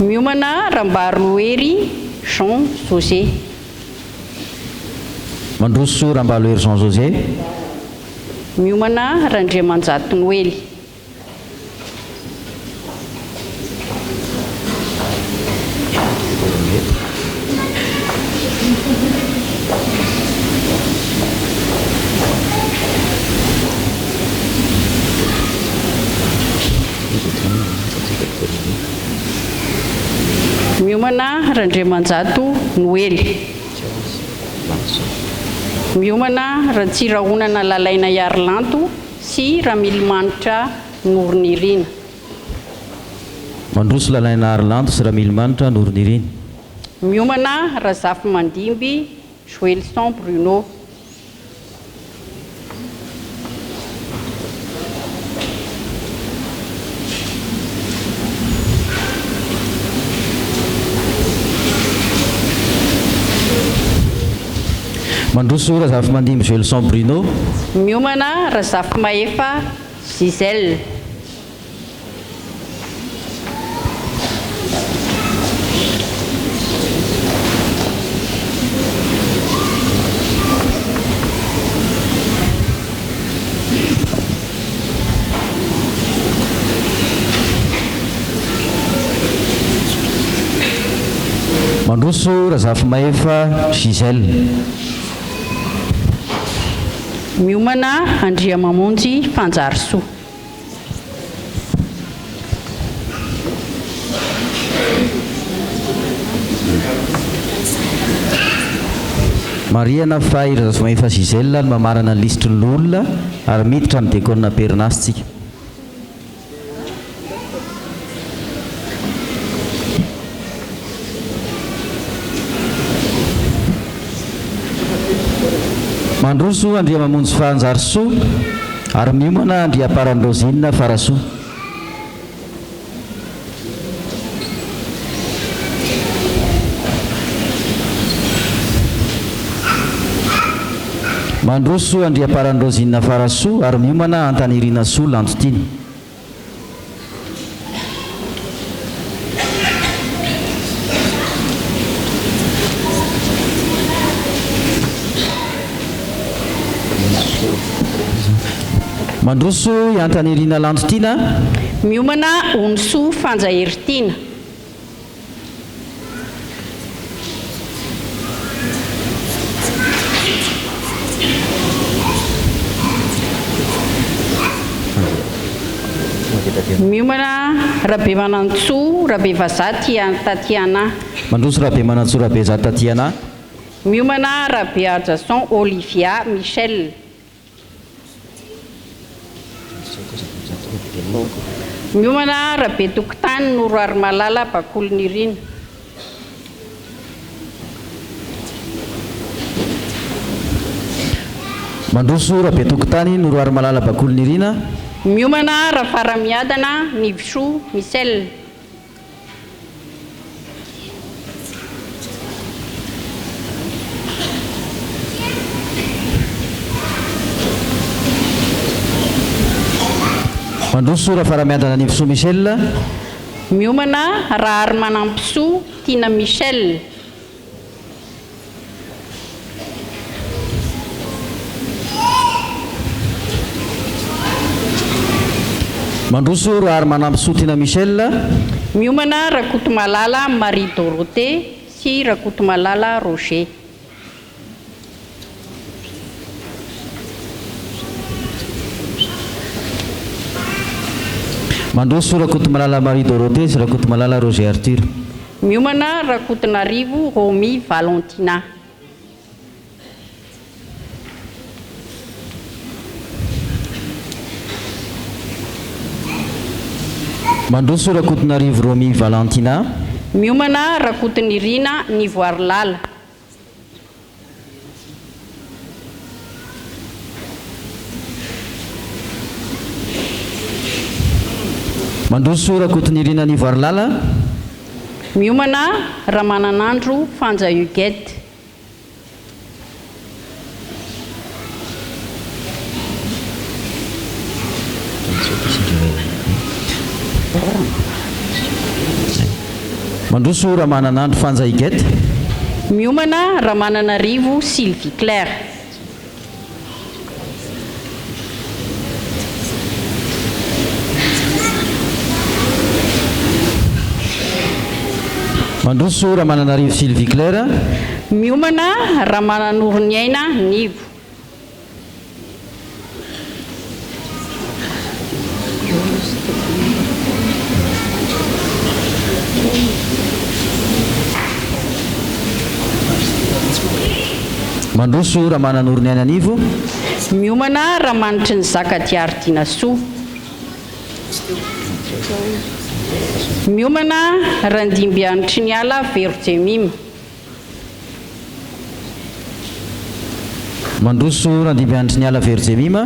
miomana Rambaro Hery Jean José. mandroso rambalo ery Jean José. miomana Randriamanjato Noely. miomana Randriamanjato Noely. miomana Ratsirahonana Lalaina Iarlanto sy Ramilimanitra Noronirina. mandroso Lalaina Arlanto sy Ramilimanitra Noronirina. miomana Razafy Mandimby Joelson Bruno. mandroso Razafy Mandimby Joelson Bruno. miomana Razafy Maefa Giselle. mandroso Razafy Maefa Giselle. miomana Andriamamonjy Fanjarisoa. mariana fay Razafy Maefa Giselle no mamarana ny lisitry ny olona ary miditra ny décone perinasitsika. mandroso Andriamamonjy Fanjarisoa ary miomana Andriaparanyrozina Farasoa. mandroso Andriaparanyrozina Farasoa ary miomana Antanirina Soa Lantotiny. mandroso Antanirina Lantotina. miomana Onsoa Fanjaheritiana. miomana Rabe Manantsoa Rabe Vazaty Tatiana. mandroso Rabe Manantsoa Rabe Vazaty Tatiana. miomana Rabe Adjason Olivia Michel. miomana Rabe Tokotany Noroary Malala Bakolonirina. mandroso Rabe Tokotany Noroary Malala Bakolonirina. miomana Rafaramiadana Nivisoa Michel. mandroso Rafaramiadana Nivisoa Michel. miomana Rahary Manampisoa Tina Michel. mandroso Rahary Manampisoa Tina Michel. miomana Rakotomalala Marie Dorothée sy Rakotomalala Roger. mandroso Rakotomalala Marie Dorothée sy Rakotomalala Roger Arthur. miomana Rakotonarivo Romy Valentina. mandroso Rakotonarivo Romy Valentina. miomana Rakotonirina Nivoary Lala. mandroso Rakotonirina Nivoary Lala. miomana Ramananandro Fanja Huguette. mandroso Ramananandro Fanja Huguette. miomana Ramananarivo Sylvie Claire. mandroso raha mananarivo Sylvie Claire. miomana raha mananoro ny aina nivo. mandroso raha mananoro ny aina nivo. miomana raha manitry ny zaka diaridina soa. miomana raha ndimby anitry ny ala verojemima. mandroso raha ndimby anitry ny ala verojemima.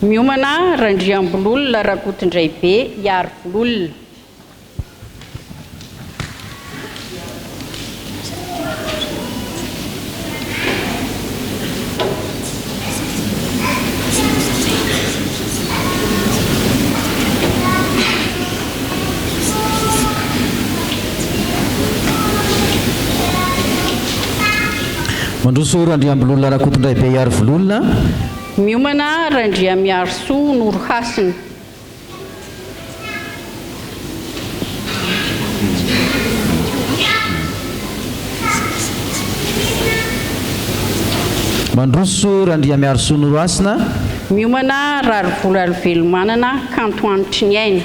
miomana raha ndriambololona raha kotondray be hiary vololona. mandroso raha ndriambololona raha kotondray be hiary vololona. miomana raha ndria miaro soa noro hasina. mandroso raha ndria miaro soa noro hasina. miomana raha rivola velomanana kanto anitry ny aina.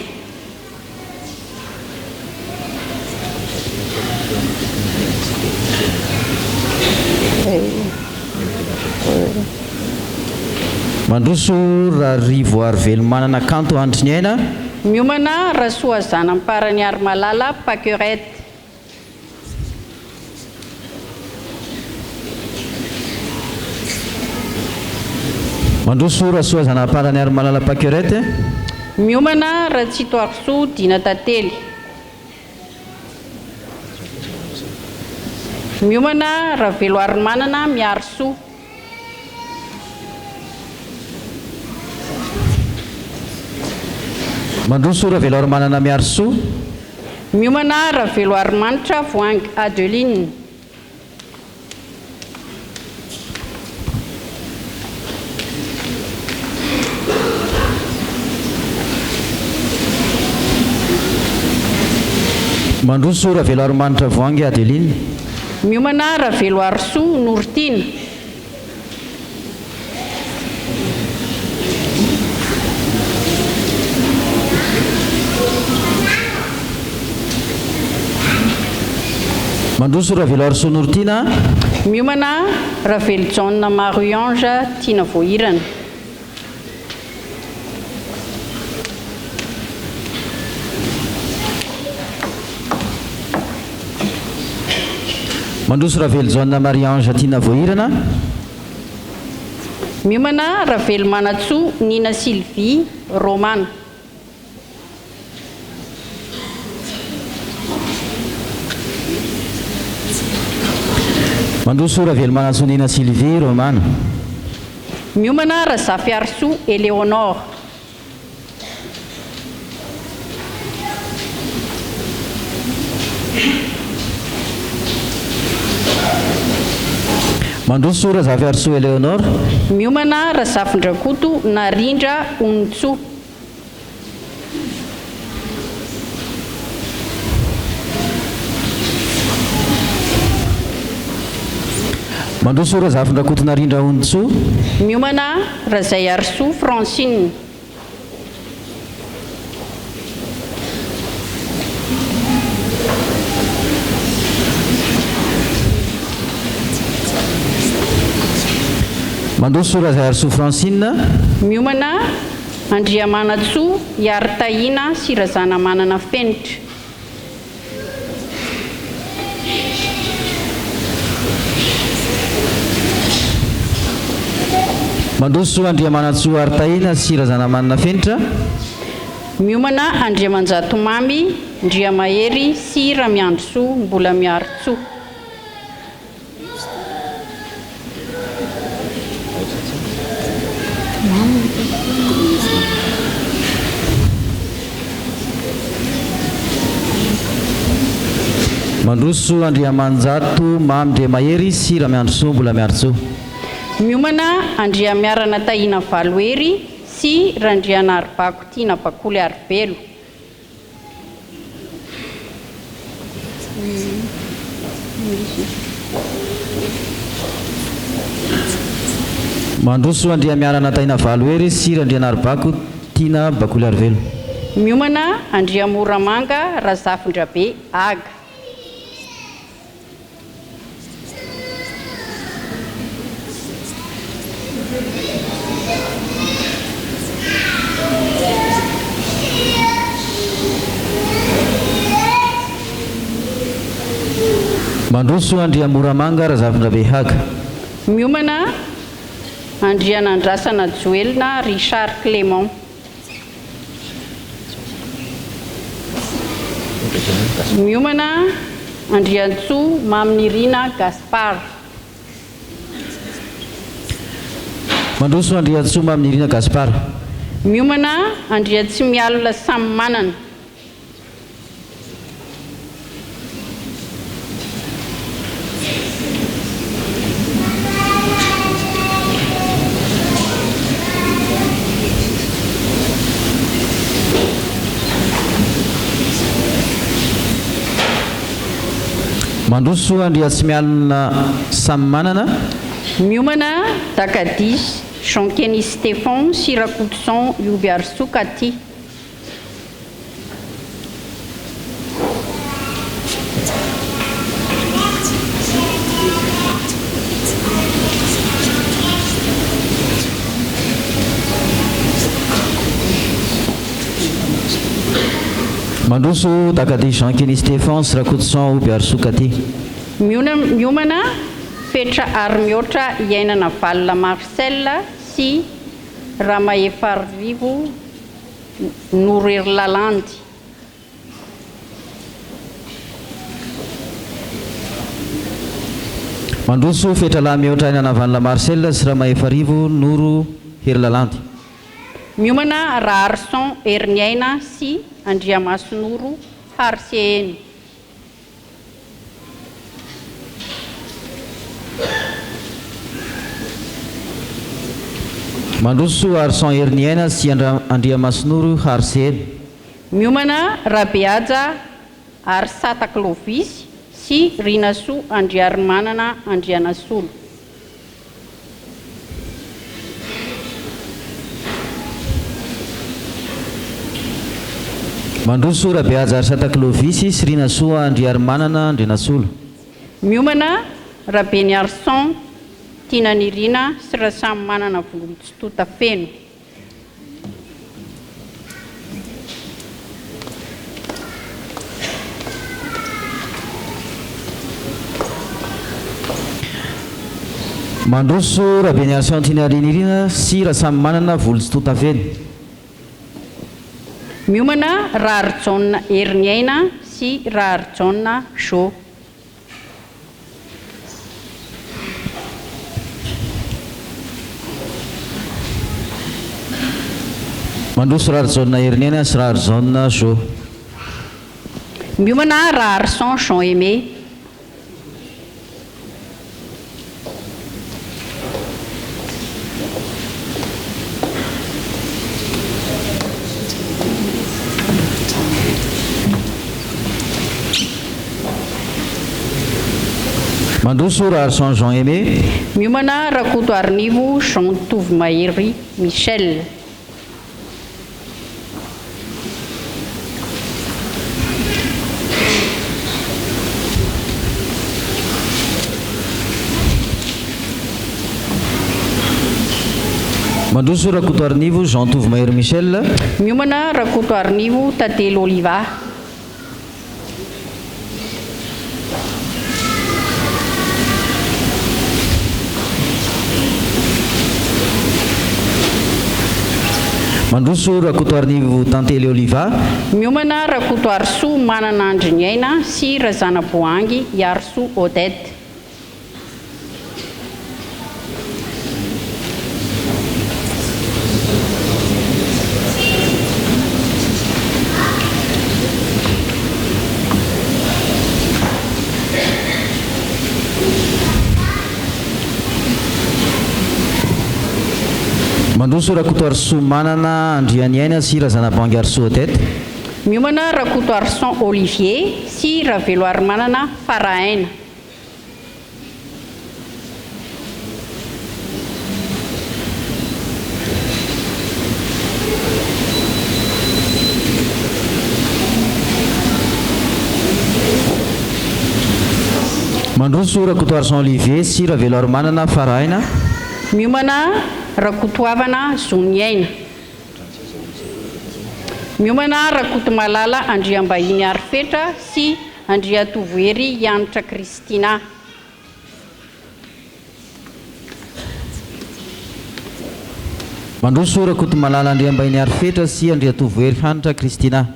mandroso raha rivo ary velomanana kanto anitry ny aina. miomana raha soazana amparany ary malala paquerette. mandroso raha soazana amparany ary malala paquerette. miomana raha tsy toary soa dina tantely. miomana raha velo ary manana miaro soa. mandroso raha velo ary manana miaro soa. miomana raha velo ary manitra voangy Adeline. mandroso raha velo ary manitra voangy Adeline. miomana raha velo ary soa Nortina. mandroso raha velo ary soa Nortina. miomana raha velo John Marie-Ange tiana voahirana. mandroso raha velo John Marie-Ange tiana voahirana. miomana raha velo manatsoa Nina Sylvie Romana. mandroso raha velo manatsoa Nina Sylvie Romana. miomana raha zafy ary soa Eleonore. mandroso raha zafy ary soa Eleonore. miomana raha zafin-drakoto Narindra Onotsoa. mandroso raha zafin-drakoto Narindra Onotsoa. miomana raha zay ary soa Francine. mandroso raha zay ary soa Francine. miomana andriamanatsoa hiary tahina sy razana manana fenitra. mandroso andriamanatsoa ary tahina sy razana manana fenitra. miomana andriamanjato mamy ndriamahery sy ramiandro soa mbola miaro tsoa. mandroso andriamanjato mamy ndriamahery sy ramiandro soa mbola miaro tsoa. miomana andria miarana tahina valohery sy randriana aribako tiana bakoly aribelo. mandroso andria miarana taina valohery sira andrianaribako tiana bakoly arivelo miomana andria moramanga razafondrabe aga mandroso andria moramanga razafondrabe haga miomana andrianandrasana joelina richard clément miomana andriantsoa maminirina gaspard mandroso andriantsoa maminirina gaspard miomana andriantsy mialina samy manana mandroso andria tsy mialina samy manana miomana dakadis jean-keny stéphane sirakoutson ioby arsokaty mandroso dakady jean-keny stéphane sirakoutson oby arsokaty miomana fetra ary mihoatra iainana valina marcel sy ramaefarivo norery-lalandy mandroso fetra lahy mihoatra iainana valina marcel sy ramaefarivo noro hery-lalandy miomana raharson herniaina sy andriamasonoro harsieny mandroso arson herniaina sy andriamasonoro harsieny miomana rabeaja ary sataklovis sy rinasoa andriarimanana andrianasolo mandroso rabeaja ary sataklovis sy rinasoa andriarimanana andrianasolo miomana rabeny arson tiananirina sy raha samy manana volo tsy tota feno mandroso rabeny arson tianarinirina sy raha samy manana volo tsy tota feno miomana raharjauna herniaina sy raharjauna jo mandroso raharjauna herniaina sy raharjauna jo miomana raharson jean aimé mandroso raharson jean aimé miomana rakoto arinivo jean tovy mahery michel mandroso rakoto arinivo jean tovy mahery michel miomana rakoto arinivo tadelo oliva mandroso rakoto arinivo tantely oliva miomana rakoto arsoa manana andriniaina sy razana boangy iarsoa odette mandroso rakoto arso manana andrianiaina sy razana-bangy arso odette miomana rakoto arson olivier sy ravelo ary manana farahaina mandroso rakotoary Jean Olivier sy Ravelo Manana Farahaina. Miomana Rakotoavana Zoniaina. Miomana Rakotomalala Andriambahiny Arifetra sy Andriatovoery Yanitra Kristina. Mandroso Rakotomalala Andriambahiny Arifetra sy Andriatovoery Yanitra Kristina.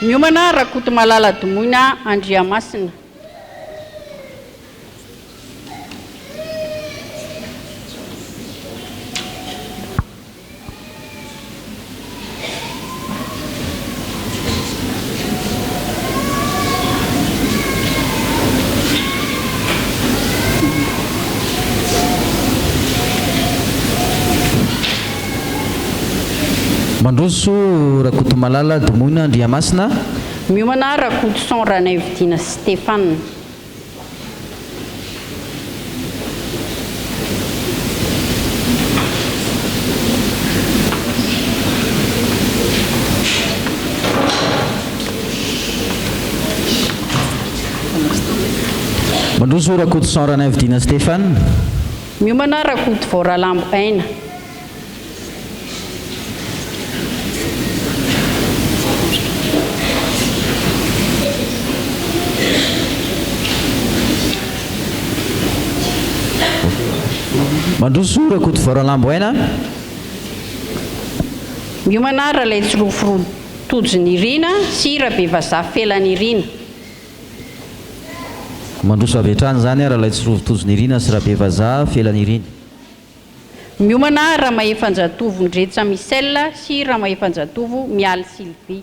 Miomana Rakotomalala Domoina Andriamasina. Mandroso Rakotomalala Domoina Andriamasina. Miomana Rakotoson Ranaividina Stéphane. Mandroso Rakotoson Ranaividina Stéphane. Miomana Rakoto Voralambo Aina. Mandroso Rakoto Voralambo Aina. Miomana Ralaitsiroforo Tojinirina sy Rabevaza Felanirina. Mandroso avy hatrany zany Ralaitsirofo Tojinirina sy Rabevaza Felanirina. Miomana Ramaefanjatovo Ndretsa Michel sy Ramaefanjatovo Mialy Sylvie.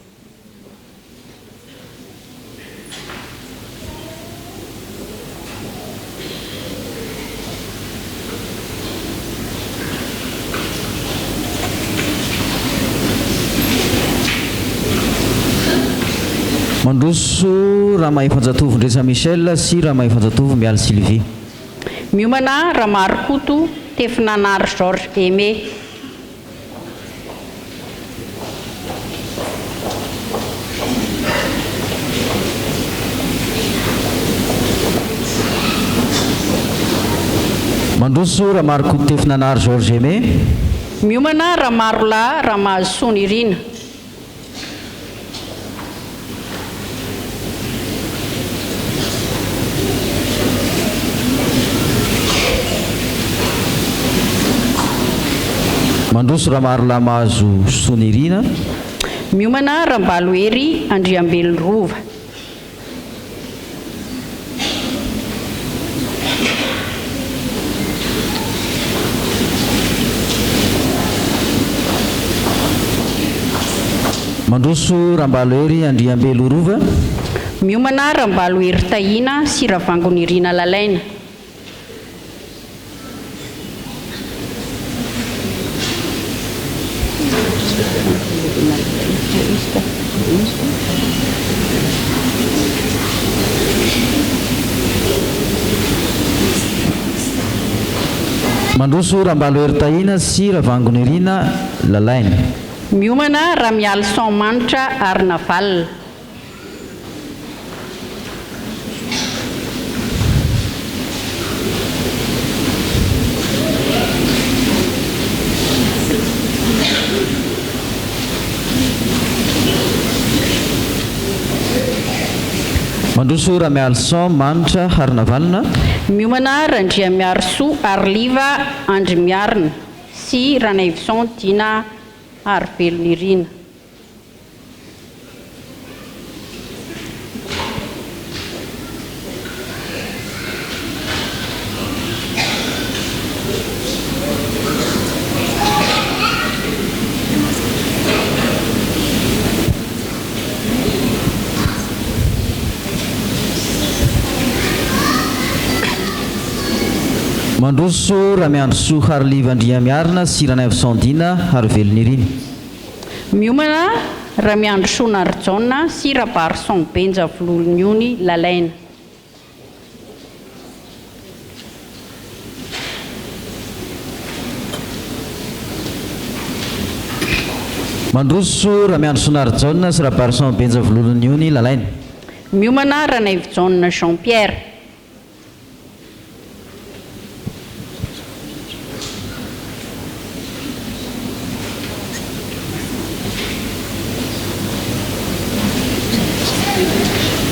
Mandroso Ramaefanjatovo Ndretsa Michel sy Ramaefanjatovo Mialy Sylvie. Miomana Ramarokoto Tefinanary Georges Aimé. Mandroso Ramarokoto Tefinanary Georges Aimé. Miomana Ramarola Ramazosonirina. Mandroso Ramarola Mahazo Sonirina. Miomana Rambalohery Andriambelorova. Mandroso Rambalohery Andriambelorova. Miomana Rambalohery Tahina sy Ravangonirina Lalaina. Mandroso Rambalohery Tahina sy Ravangonirina Lalaina. Miomana Ramialy Sanmanitra Arnaval. Mandroso Ramialy Sanmanitra Arnavalna. Miomana Randriamiarso Arliva Andrimiarina sy Ranaivison Dina Arvelonirina. Mandroso Ramiandroso Arliva Andriamiarina sy Ranaivison Dina Arvelonirina. Miomana Ramiandroso Narjona sy Rabarson Benja Vololoniony Lalaina. Mandroso Ramiandroso Narjona sy Rabarson Benja Vololoniony Lalaina. Miomana Ranaivijon Jean-Pierre.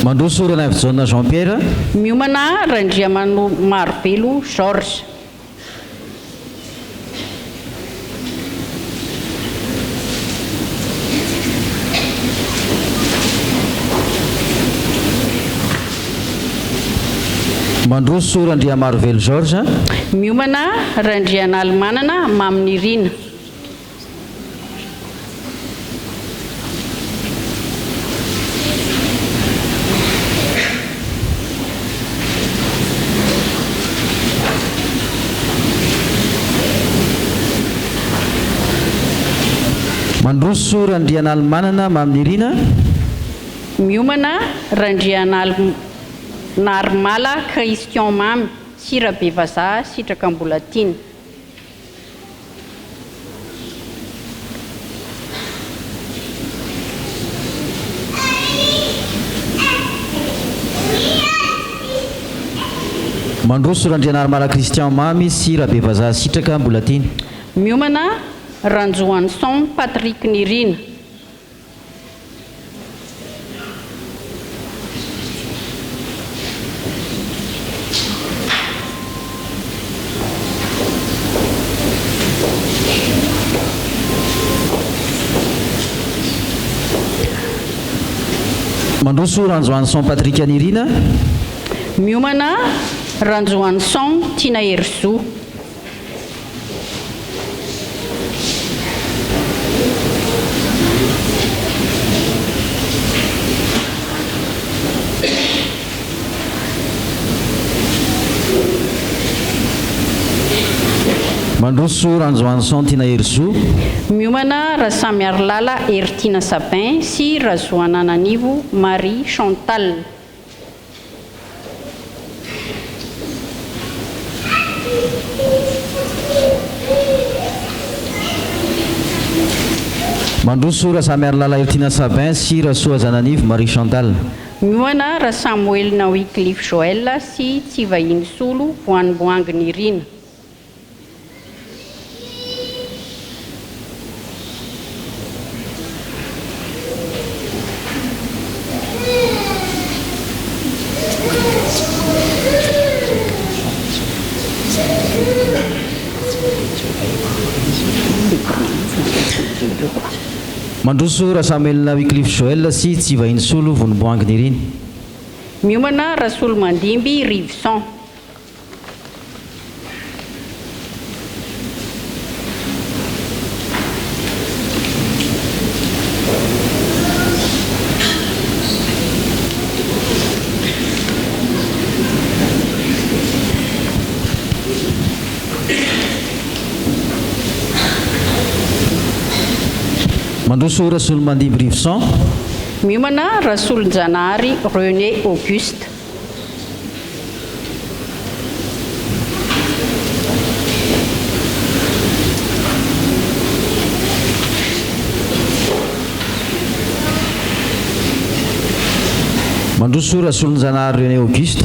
mandrosorana avy-jaona Jean Pierre. miomana Randriamano Marovelo George. mandroso Randria Marovelo George. miomana Randrian'Almanana Maminirina. mandroso Randrian'Almanana Maminirina. miomana Randrian'Armala Christian Mamy Sira Bevazaha sitraka Ambolatiny. mandroso Randrian'Armala Christian Mamy Sira Bevazaha sitraka Ambolatiny. miomana Ranjoanson Patrick Nirina. mandroso Ranjoanson Patrick Nirina. miomana Ranjoanson Tina Herzo. mandroso Ranjoanson Tina Herzo. miomana Rasamy Arlala Ertina Sapin sy Razoanananivo Marie Chantal. mandroso Rasamy Arlala Ertina Sapin sy Razoanananivo Marie Chantal. miomana Rasamuel Wycliffe Joël sy Tsivahiny Solo Voanimboangy Nirina. mandroso Rasamuel Wycliffe Joël sy Tsivahiny Solo Voanimboangy Nirina. miomana Rasolo Mandimby Riveson. mandroso Rasolo Mandimby Riveson. miomana Rasolonjanahary René Auguste. mandroso Rasolonjanahary René Auguste.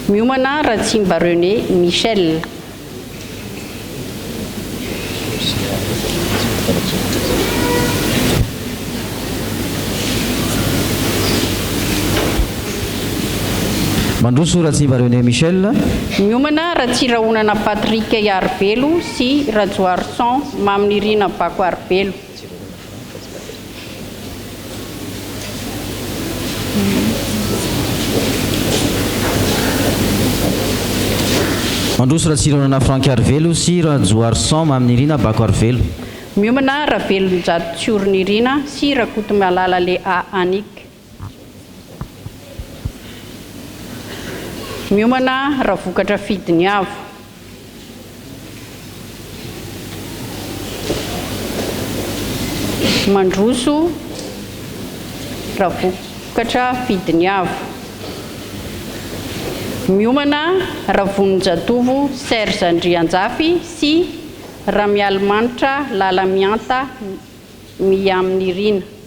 miomana Ratsimba René Michel. mandroso Ratsimba René Michel. miomana Ratsirahonana Patrick Arvelo sy Rajoarson Maminirina Bako Arvelo. mandroso Ratsirahonana Frank Arvelo sy Rajoarson Maminirina Bako Arvelo. miomana Ravelonjato Tsioronirina sy Rakotomalala le A Anik. miomana Ravokatra Fidiniavo. mandroso Ravokatra Fidiniavo. miomana Ravononjatovo Serge Andrianjafy sy Ramialimanitra Lalamianta Miaminirina.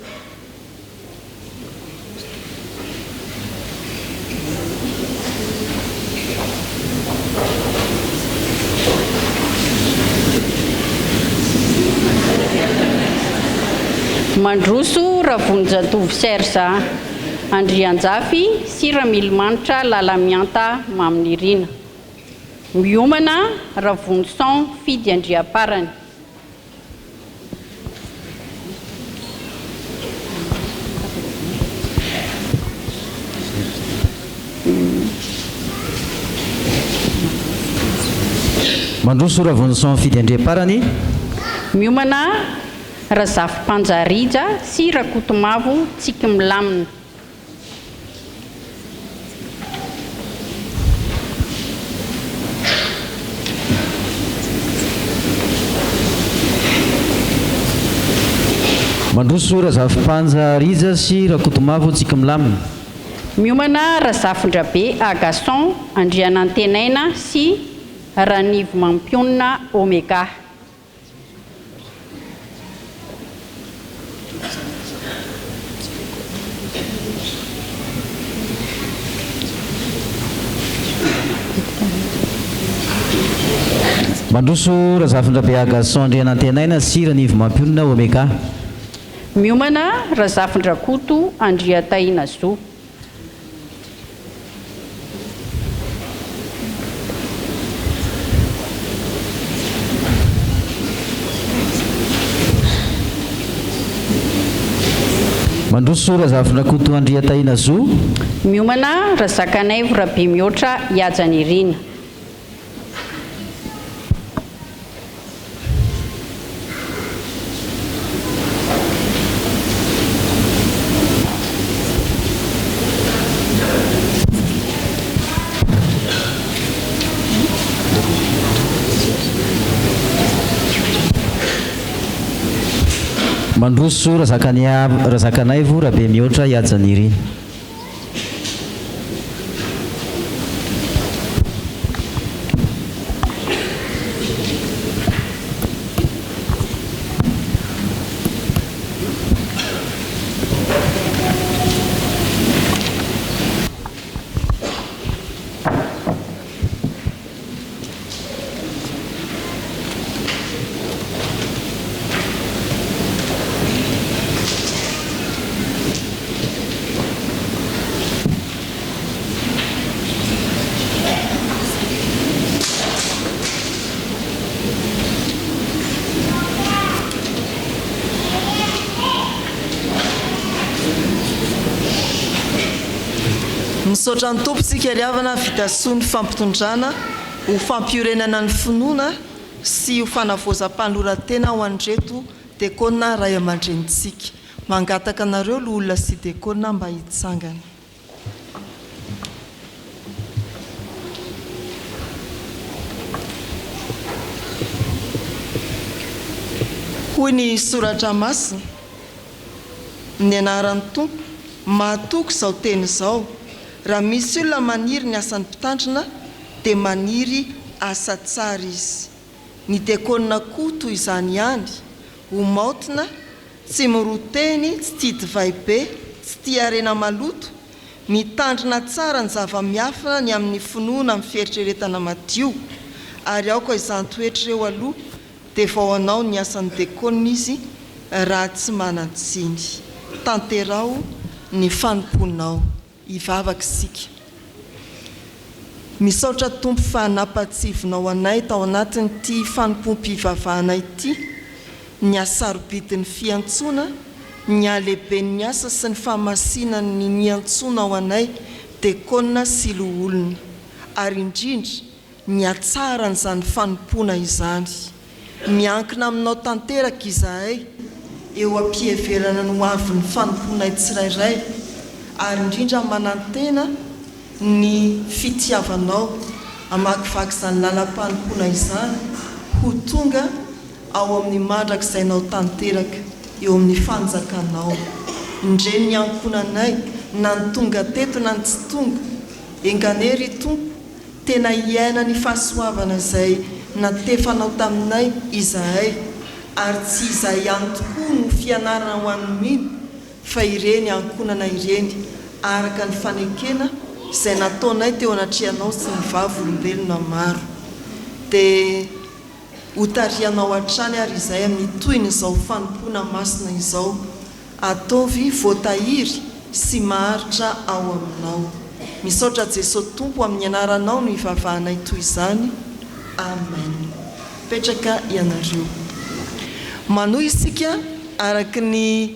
mandroso Ravononjatovo Serge Andrianjafy sy Ramilimanitra Lalamianta Maminirina. Miomana Ravonson Fidy Andriaparany. Mandroso Ravonson Fidy Andriaparany. Miomana Razafy Panjarija sy Rakotomavo Tsiky Milamina. Mandroso Razafy Panjarija sy Rakotomavo Tsiky Milamina. Miomana Razafindrabe Agason Andrianantenaina sy Ranivo Mampionina Omega. Mandroso Razafindrabe Agason Andrianantenaina sy Ranivo Mampionina Omega. Miomana Razafindrakoto Andriataina Zo. Mandroso Razafindrakoto Andriataina Zo. Miomana Razakanaivo Rabe Mihoatra Iajanyirina. Mandroso Razakanaivo Rabe Mihoatra Iajanyirina. Misaotra ny tompontsika ry havana vitasoa ny fampitondrana ho fampiorenana ny finoana sy ho fanavoazam-panoratena ho andreto dekona ray aman-drenitsika. Mangataka anareo lo olona sy dekona mba hitsangana. Hoy ny soratra masina, ny anaran'ny tompo mahatoko izao teny izao. Raha misy olona maniry ny asan'ny mpitandrina dia maniry asa tsara izy. Ny dekona koa toy izany ihany, ho maotina, tsy miroteny, tsy tia divay be, tsy tia arena maloto, mitandrina tsara ny zava-miafina ny amin'ny finoana amin'ny fieritreretana madio, ary aoka izany toetra eo aloha dia vao anao ny asan'ny dekona izy raha tsy manan-tsiny. Tanterao ny fanomponao. Ivavaka isika. Misaotra tompo fa nampatsivinao anay tao anatin'ity fanompom-pivavahana ity, ny asarobitin'ny fiantsoana, ny alehiben'ny asa sy ny famasinany ny antsoana ao anay dekona sy loholona, ary indrindra ny atsaran'izany fanompona izany. Miankina aminao tanteraka izahay eo am-piheverana no avin'ny fanompona tsirairay, ary indrindra manantena ny fitiavanao amakivaky izany lalam-panompona izany ho tonga ao amin'ny mandraka izay nao tanteraka eo amin'ny fanjakanao. Indreny ny ankonanay na ny tonga teto na ny tsy tonga, enganery tompo tena iaina ny fahasoavana izay natefanao taminay izahay, ary tsy izay ihany tokoa no fianarana ho an'ny mino, fa ireny ankonana ireny araka ny fanekena izay nataonay teo anatrehanao sy ny vavolombelona maro. Dia hotarianao hatrany ary izay amin'ny toyny izao fanompona masina izao, ataovy voatahiry sy maharitra ao aminao. Misaotra Jesosy Tompo amin'ny anaranao no ivavahanay toy izany. Amen. Petraka ianareo. Manohy isika araky ny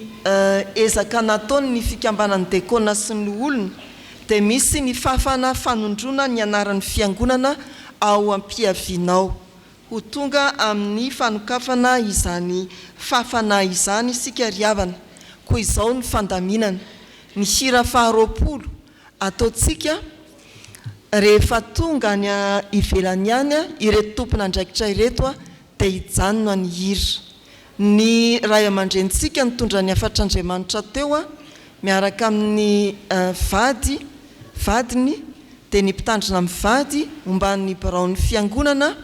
ezaka nataony ny fikambanan'ny dekona sy ny olona dia misy ny fafana fanondrona ny anaran'ny fiangonana ao ampiavinao. Ho tonga amin'ny fanokafana izany fafana izany isika riavana. Koa izao ny fandaminana. Ny hira faharoapolo ataontsika rehefa tonga ny ivelany any ireto tompon'andraikitra ireto dia hijanona ny hira. Ny ray aman-drentsika nitondra ny afatr'Andriamanitra teo miaraka amin'ny vadiny dia ny mpitandrina amin'ny vady momba ny biraon'ny fiangonana,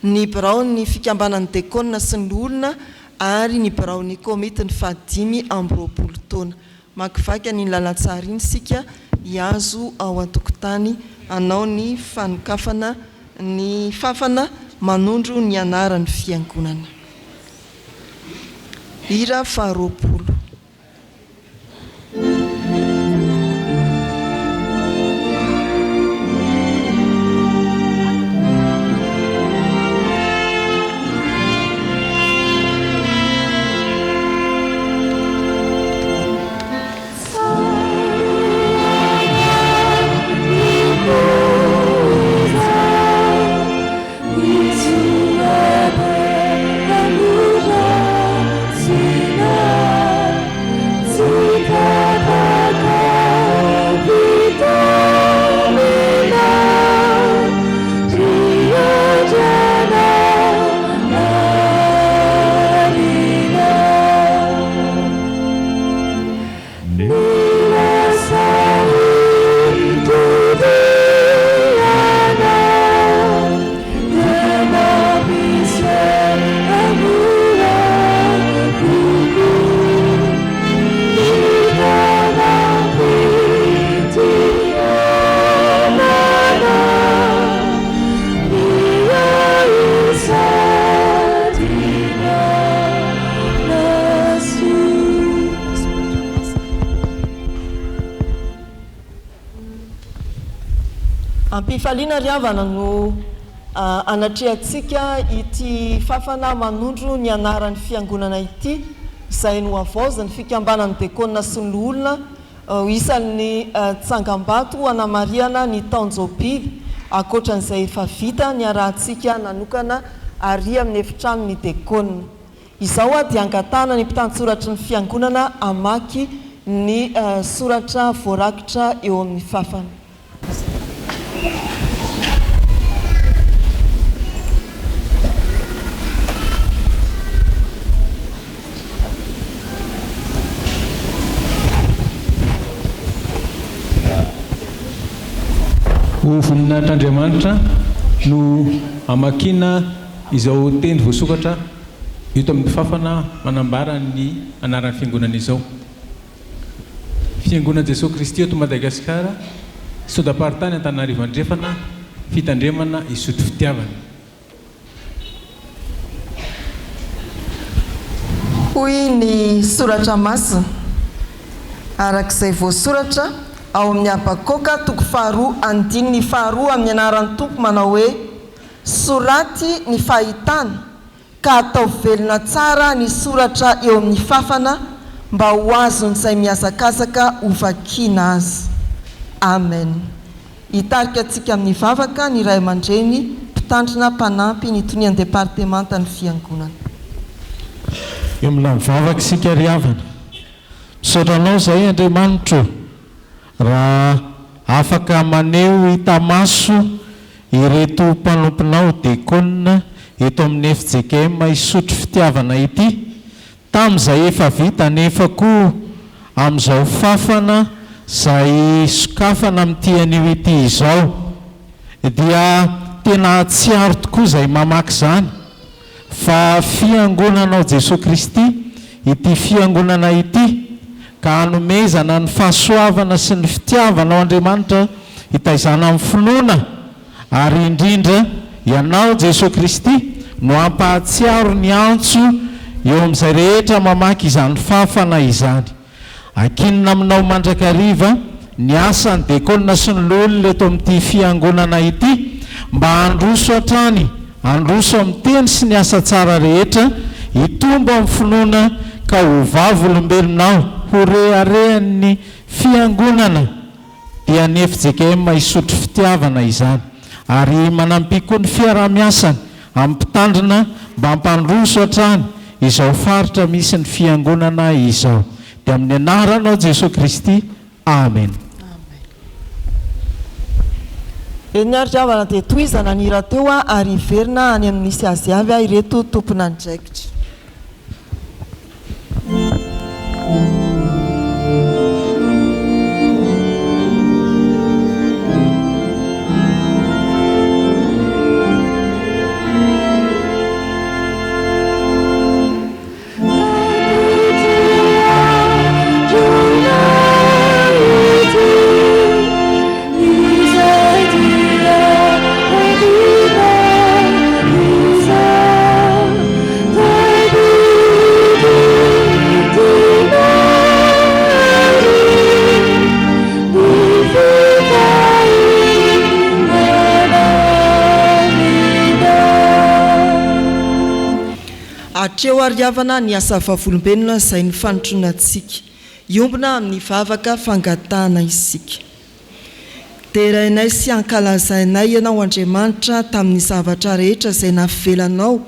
ny biraon'ny fikambanan'ny dekona sy ny olona ary ny biraon'ny komity ny fahadimy amby 20 taona. Makivaky ny lalantsara iny sika hiazo ao an-tokotany anao ny fanokafana ny fafana manondro ny anaran'ny fiangonana. Hira faharoapolo. Ampifaliana riavana no anatrehantsika ity fafana manondro ny anaran'ny fiangonana ity izay no avaozany fikambanan'ny dekona sy ny olona isan'ny tsangambato hanamariana ny taonjobily akoatran'izay efa vita ny arahantsika nanokana ary amin'ny efitranony dekona. Izao dia angatana ny mpitantsoratra ny fiangonana amaky ny soratra voarakitra eo amin'ny fafana. Ho voninahitr'Andriamanitra no amakina izao teny voasokatra eto amin'ny fafana manambara ny anaran'ny fiangonana izao. Fiangonana Jesosy Kristy eto Madagasikara, sodaparitany Antananarivo andrefana, fitandremana isotro fitiavana. Hoy ny soratra masina arak'izay voasoratra ao amin'ny Abakoka toko 2:2 amin'ny anaran'ny Tompo manao hoe soraty ny fahitana ka atao velona tsara ny soratra eo amin'ny fafana mba ho azon'izay miazakazaka ho vakiana azy. Amen. Hitarika antsika amin'ny vavaka ny ray aman-dreny mpitandrina mpanampy ny tonian'ny departemanta ny fiangonana. Eo amin'ny mivavaka isika riavana. Misaotranao izay Andriamanitra raha afaka maneho hitamaso ireto mpanomponao dekona eto amin'ny FJKM isotro fitiavana ity tamin'izay efa vita nefa koa amin'izao fafana izay sokafana amin'ity anio ity izao dia tena tsiaro tokoa izay mamaky izany fa fiangonanao Jesosy Kristy ity fiangonana ity ka hanomezana ny fahasoavana sy ny fitiavanao Andriamanitra hitaizana amin'ny finoana ary indrindra ianao Jesosy Kristy no ampahatsiaro ny antso eo amin'izay rehetra mamaky izany fafana izany. akinina aminao mandrakariva ny asany dekonina sy ny lolona eto amin'ity fiangonana ity mba handroso hatrany, handroso amin'ny teny sy ny asa tsara rehetra hitombo amin'ny finoana ka ho vavolombelonao ho reharehan'ny fiangonana dia ny FJKM isotro fitiavana izany ary manampy koa ny fiarah-miasany amin'ny mpitandrina mba hampandroso hatrany izao faritra misy ny fiangonana izao dia amin'ny anaranao Jesosy Kristy, amen. Eniaritra avana dia toizana ny hira teo ary iverina any amin'ny misy azy avy ireto tompona andraikitra. Atreo ariavana ny asa vavolombelona izay ny fanotrona antsika, iombona amin'ny vavaka fangatahana isika. Terainay sy ankalazainay ianao Andriamanitra tamin'ny zavatra rehetra izay navelanao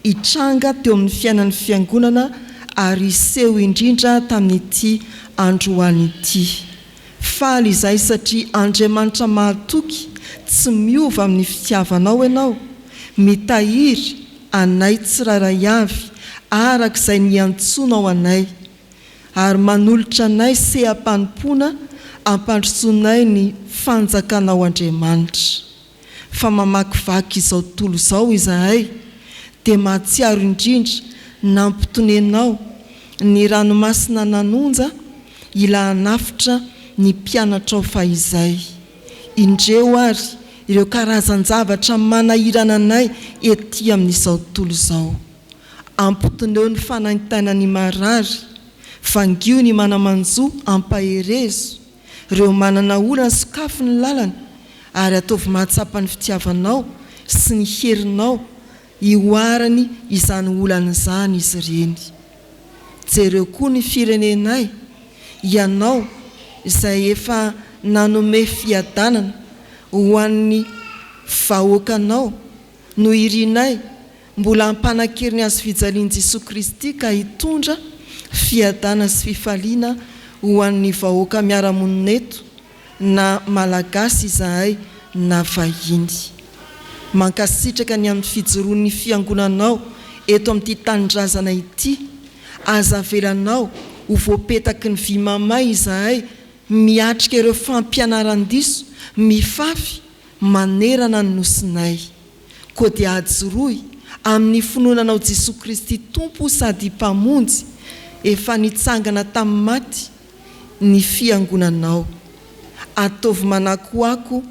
hitranga teo amin'ny fiainan'ny fiangonana ary iseho indrindra tamin'ity androany ity. Faly izay satria Andriamanitra mahatoky tsy miova amin'ny fitiavanao ianao, mitahiry anay tsiraray avy arak'izay niantsonao anay ary manolotra anay seha-panompoana ampandrosoanay ny fanjakanao Andriamanitra. Fa mamakivaky izao tontolo izao izahay dia mahatsiaro indrindra nampitonenao ny ranomasina nanonja ila hanafitra ny mpianatra ao fahizay. Indreo ary ireo karazan-javatra manahirana anay ety amin'izao tontolo izao. Ampitoneo ny fanaintana ny marary, vangio ny manamanjo ampaherezo, ireo manana olana sokafo ny lalana ary ataovy mahatsapa ny fitiavanao sy ny herinao ioarany izany olana izany izy ireny. Jereo koa ny firenenay, ianao izay efa nanome fiadanana ho an'ny vahoakanao no irinay mbola hampanankiriny azy fijalian'i Jesosy Kristy ka hitondra fiadana sy fifaliana ho an'ny vahoaka miara-monina eto na malagasy izahay na vahiny. Mankasitraka ny amin'ny fijoroan'ny fiangonanao eto amin'ity tanindrazana ity, aza velanao ho voapetaky ny vy mamay izahay miatrika ireo fampianaran-diso mifafy manerana ny nosinay. Koa dia ajoroy amin'ny finoananao Jesosy Kristy tompo sady mpamonjy efa nitsangana tamin'ny maty ny fiangonanao. Ataovy manakoako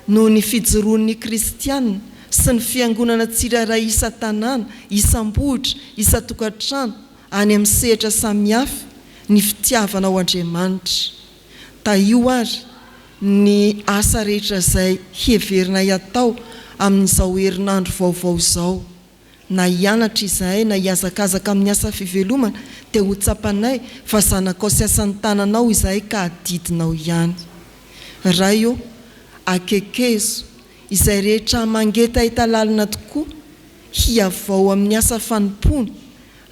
noho ny fijoroan'ny kristianina sy ny fiangonana tsirairay isa-tanàna, isam-bohitra, isa-tokantrano any amin'ny sehatra samihafa ny fitiavanao Andriamanitra. Taio ary ny asa rehetra izay heverinay atao amin'izao herinandro vaovao izao. Na hianatra izahay na hiazakazaka amin'ny asa fivelomana dia ho tsapanay fa zanakao sy asan'ny tananao izahay ka adidinao ihany. Raio akekezo izay rehetra mangeta hitalalina tokoa hiavao amin'ny asa fanompona,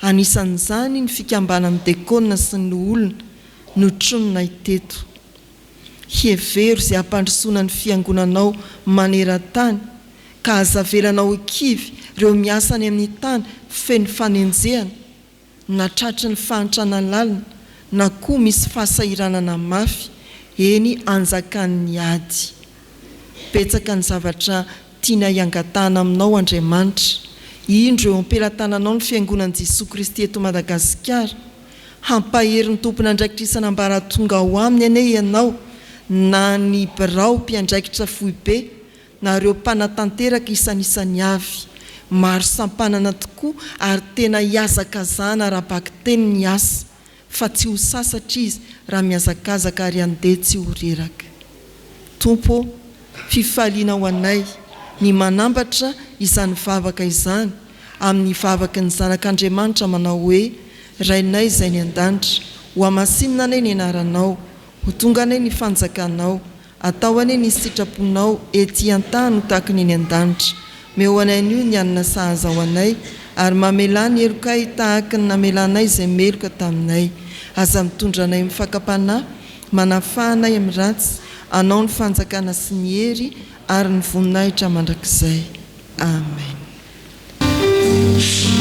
anisan'izany ny fikambana amin'ny dekona sy ny olona no tronina iteto. Hevero izay hampandrosoana ny fiangonanao maneran-tany ka azavelanao kivy ireo miasany amin'ny tany feno fanenjehana na tratry ny fahantrana lalina na koa misy fahasahiranana mafy eny anjakan'ny ady. Petsaka ny zavatra tiana hiangatahana aminao Andriamanitra, indro eo ampelantananao ny fiangonan'i Jesosy Kristy eto Madagasikara, hampahery ny tompona andraikitra isan'ambaratonga ho aminy ane ianao na ny birao mpiandraikitra foibe na ireo mpanatanteraka isanisan'ny avy. Maro sampanana tokoa ary tena hiazakazana raha-baky teny ny asa fa tsy ho sasatra izy raha miazakazaka ary andeha tsy ho reraka. Tompo, fifaliana ho anay ny manambatra izany vavaka izany amin'ny vavaka ny zanak'Andriamanitra manao hoe rainay izay ny an-danitra, ho amasinina anay ny anaranao, ho tonga anay ny fanjakanao, atao anay ny sitraponao ety an-tany ho tahaka ny an-danitra. Meo anay io ny anina sahaza ho anay ary mamelany elokay tahaka ny namelanay izay meloka taminay. Aza mitondra anay mifakapanahy, manafahanay amin'ny ratsy, anao ny fanjakana sy ny hery ary ny voninahitra mandrakizay. Amen. Amen.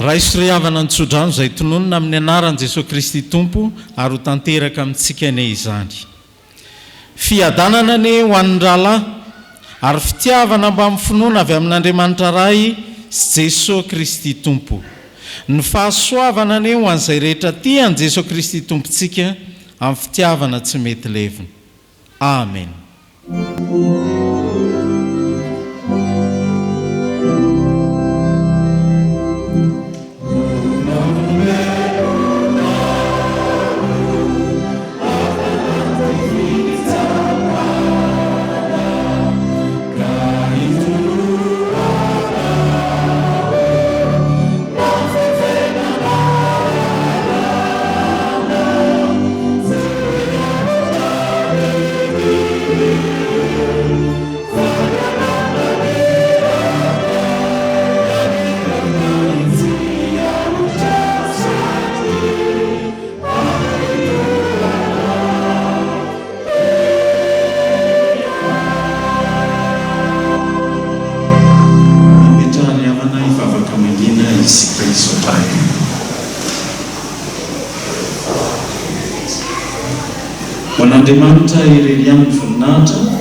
raha isy ry havana nitsodrano izay tononona amin'ny anaran'i Jesosy Kristy Tompo ary ho tanteraka amintsika ane izany. Fiadanana ane ho an'ny rahalahy ary fitiavana mba amin'ny finoana avy amin'Andriamanitra ray sy Jesosy Kristy Tompo. Ny fahasoavana ane ho an'izay rehetra tian'i Jesosy Kristy Tompontsika amin'ny fitiavana tsy mety levina. Amen. Hoan'Andriamanitra irery amin'ny voninahitra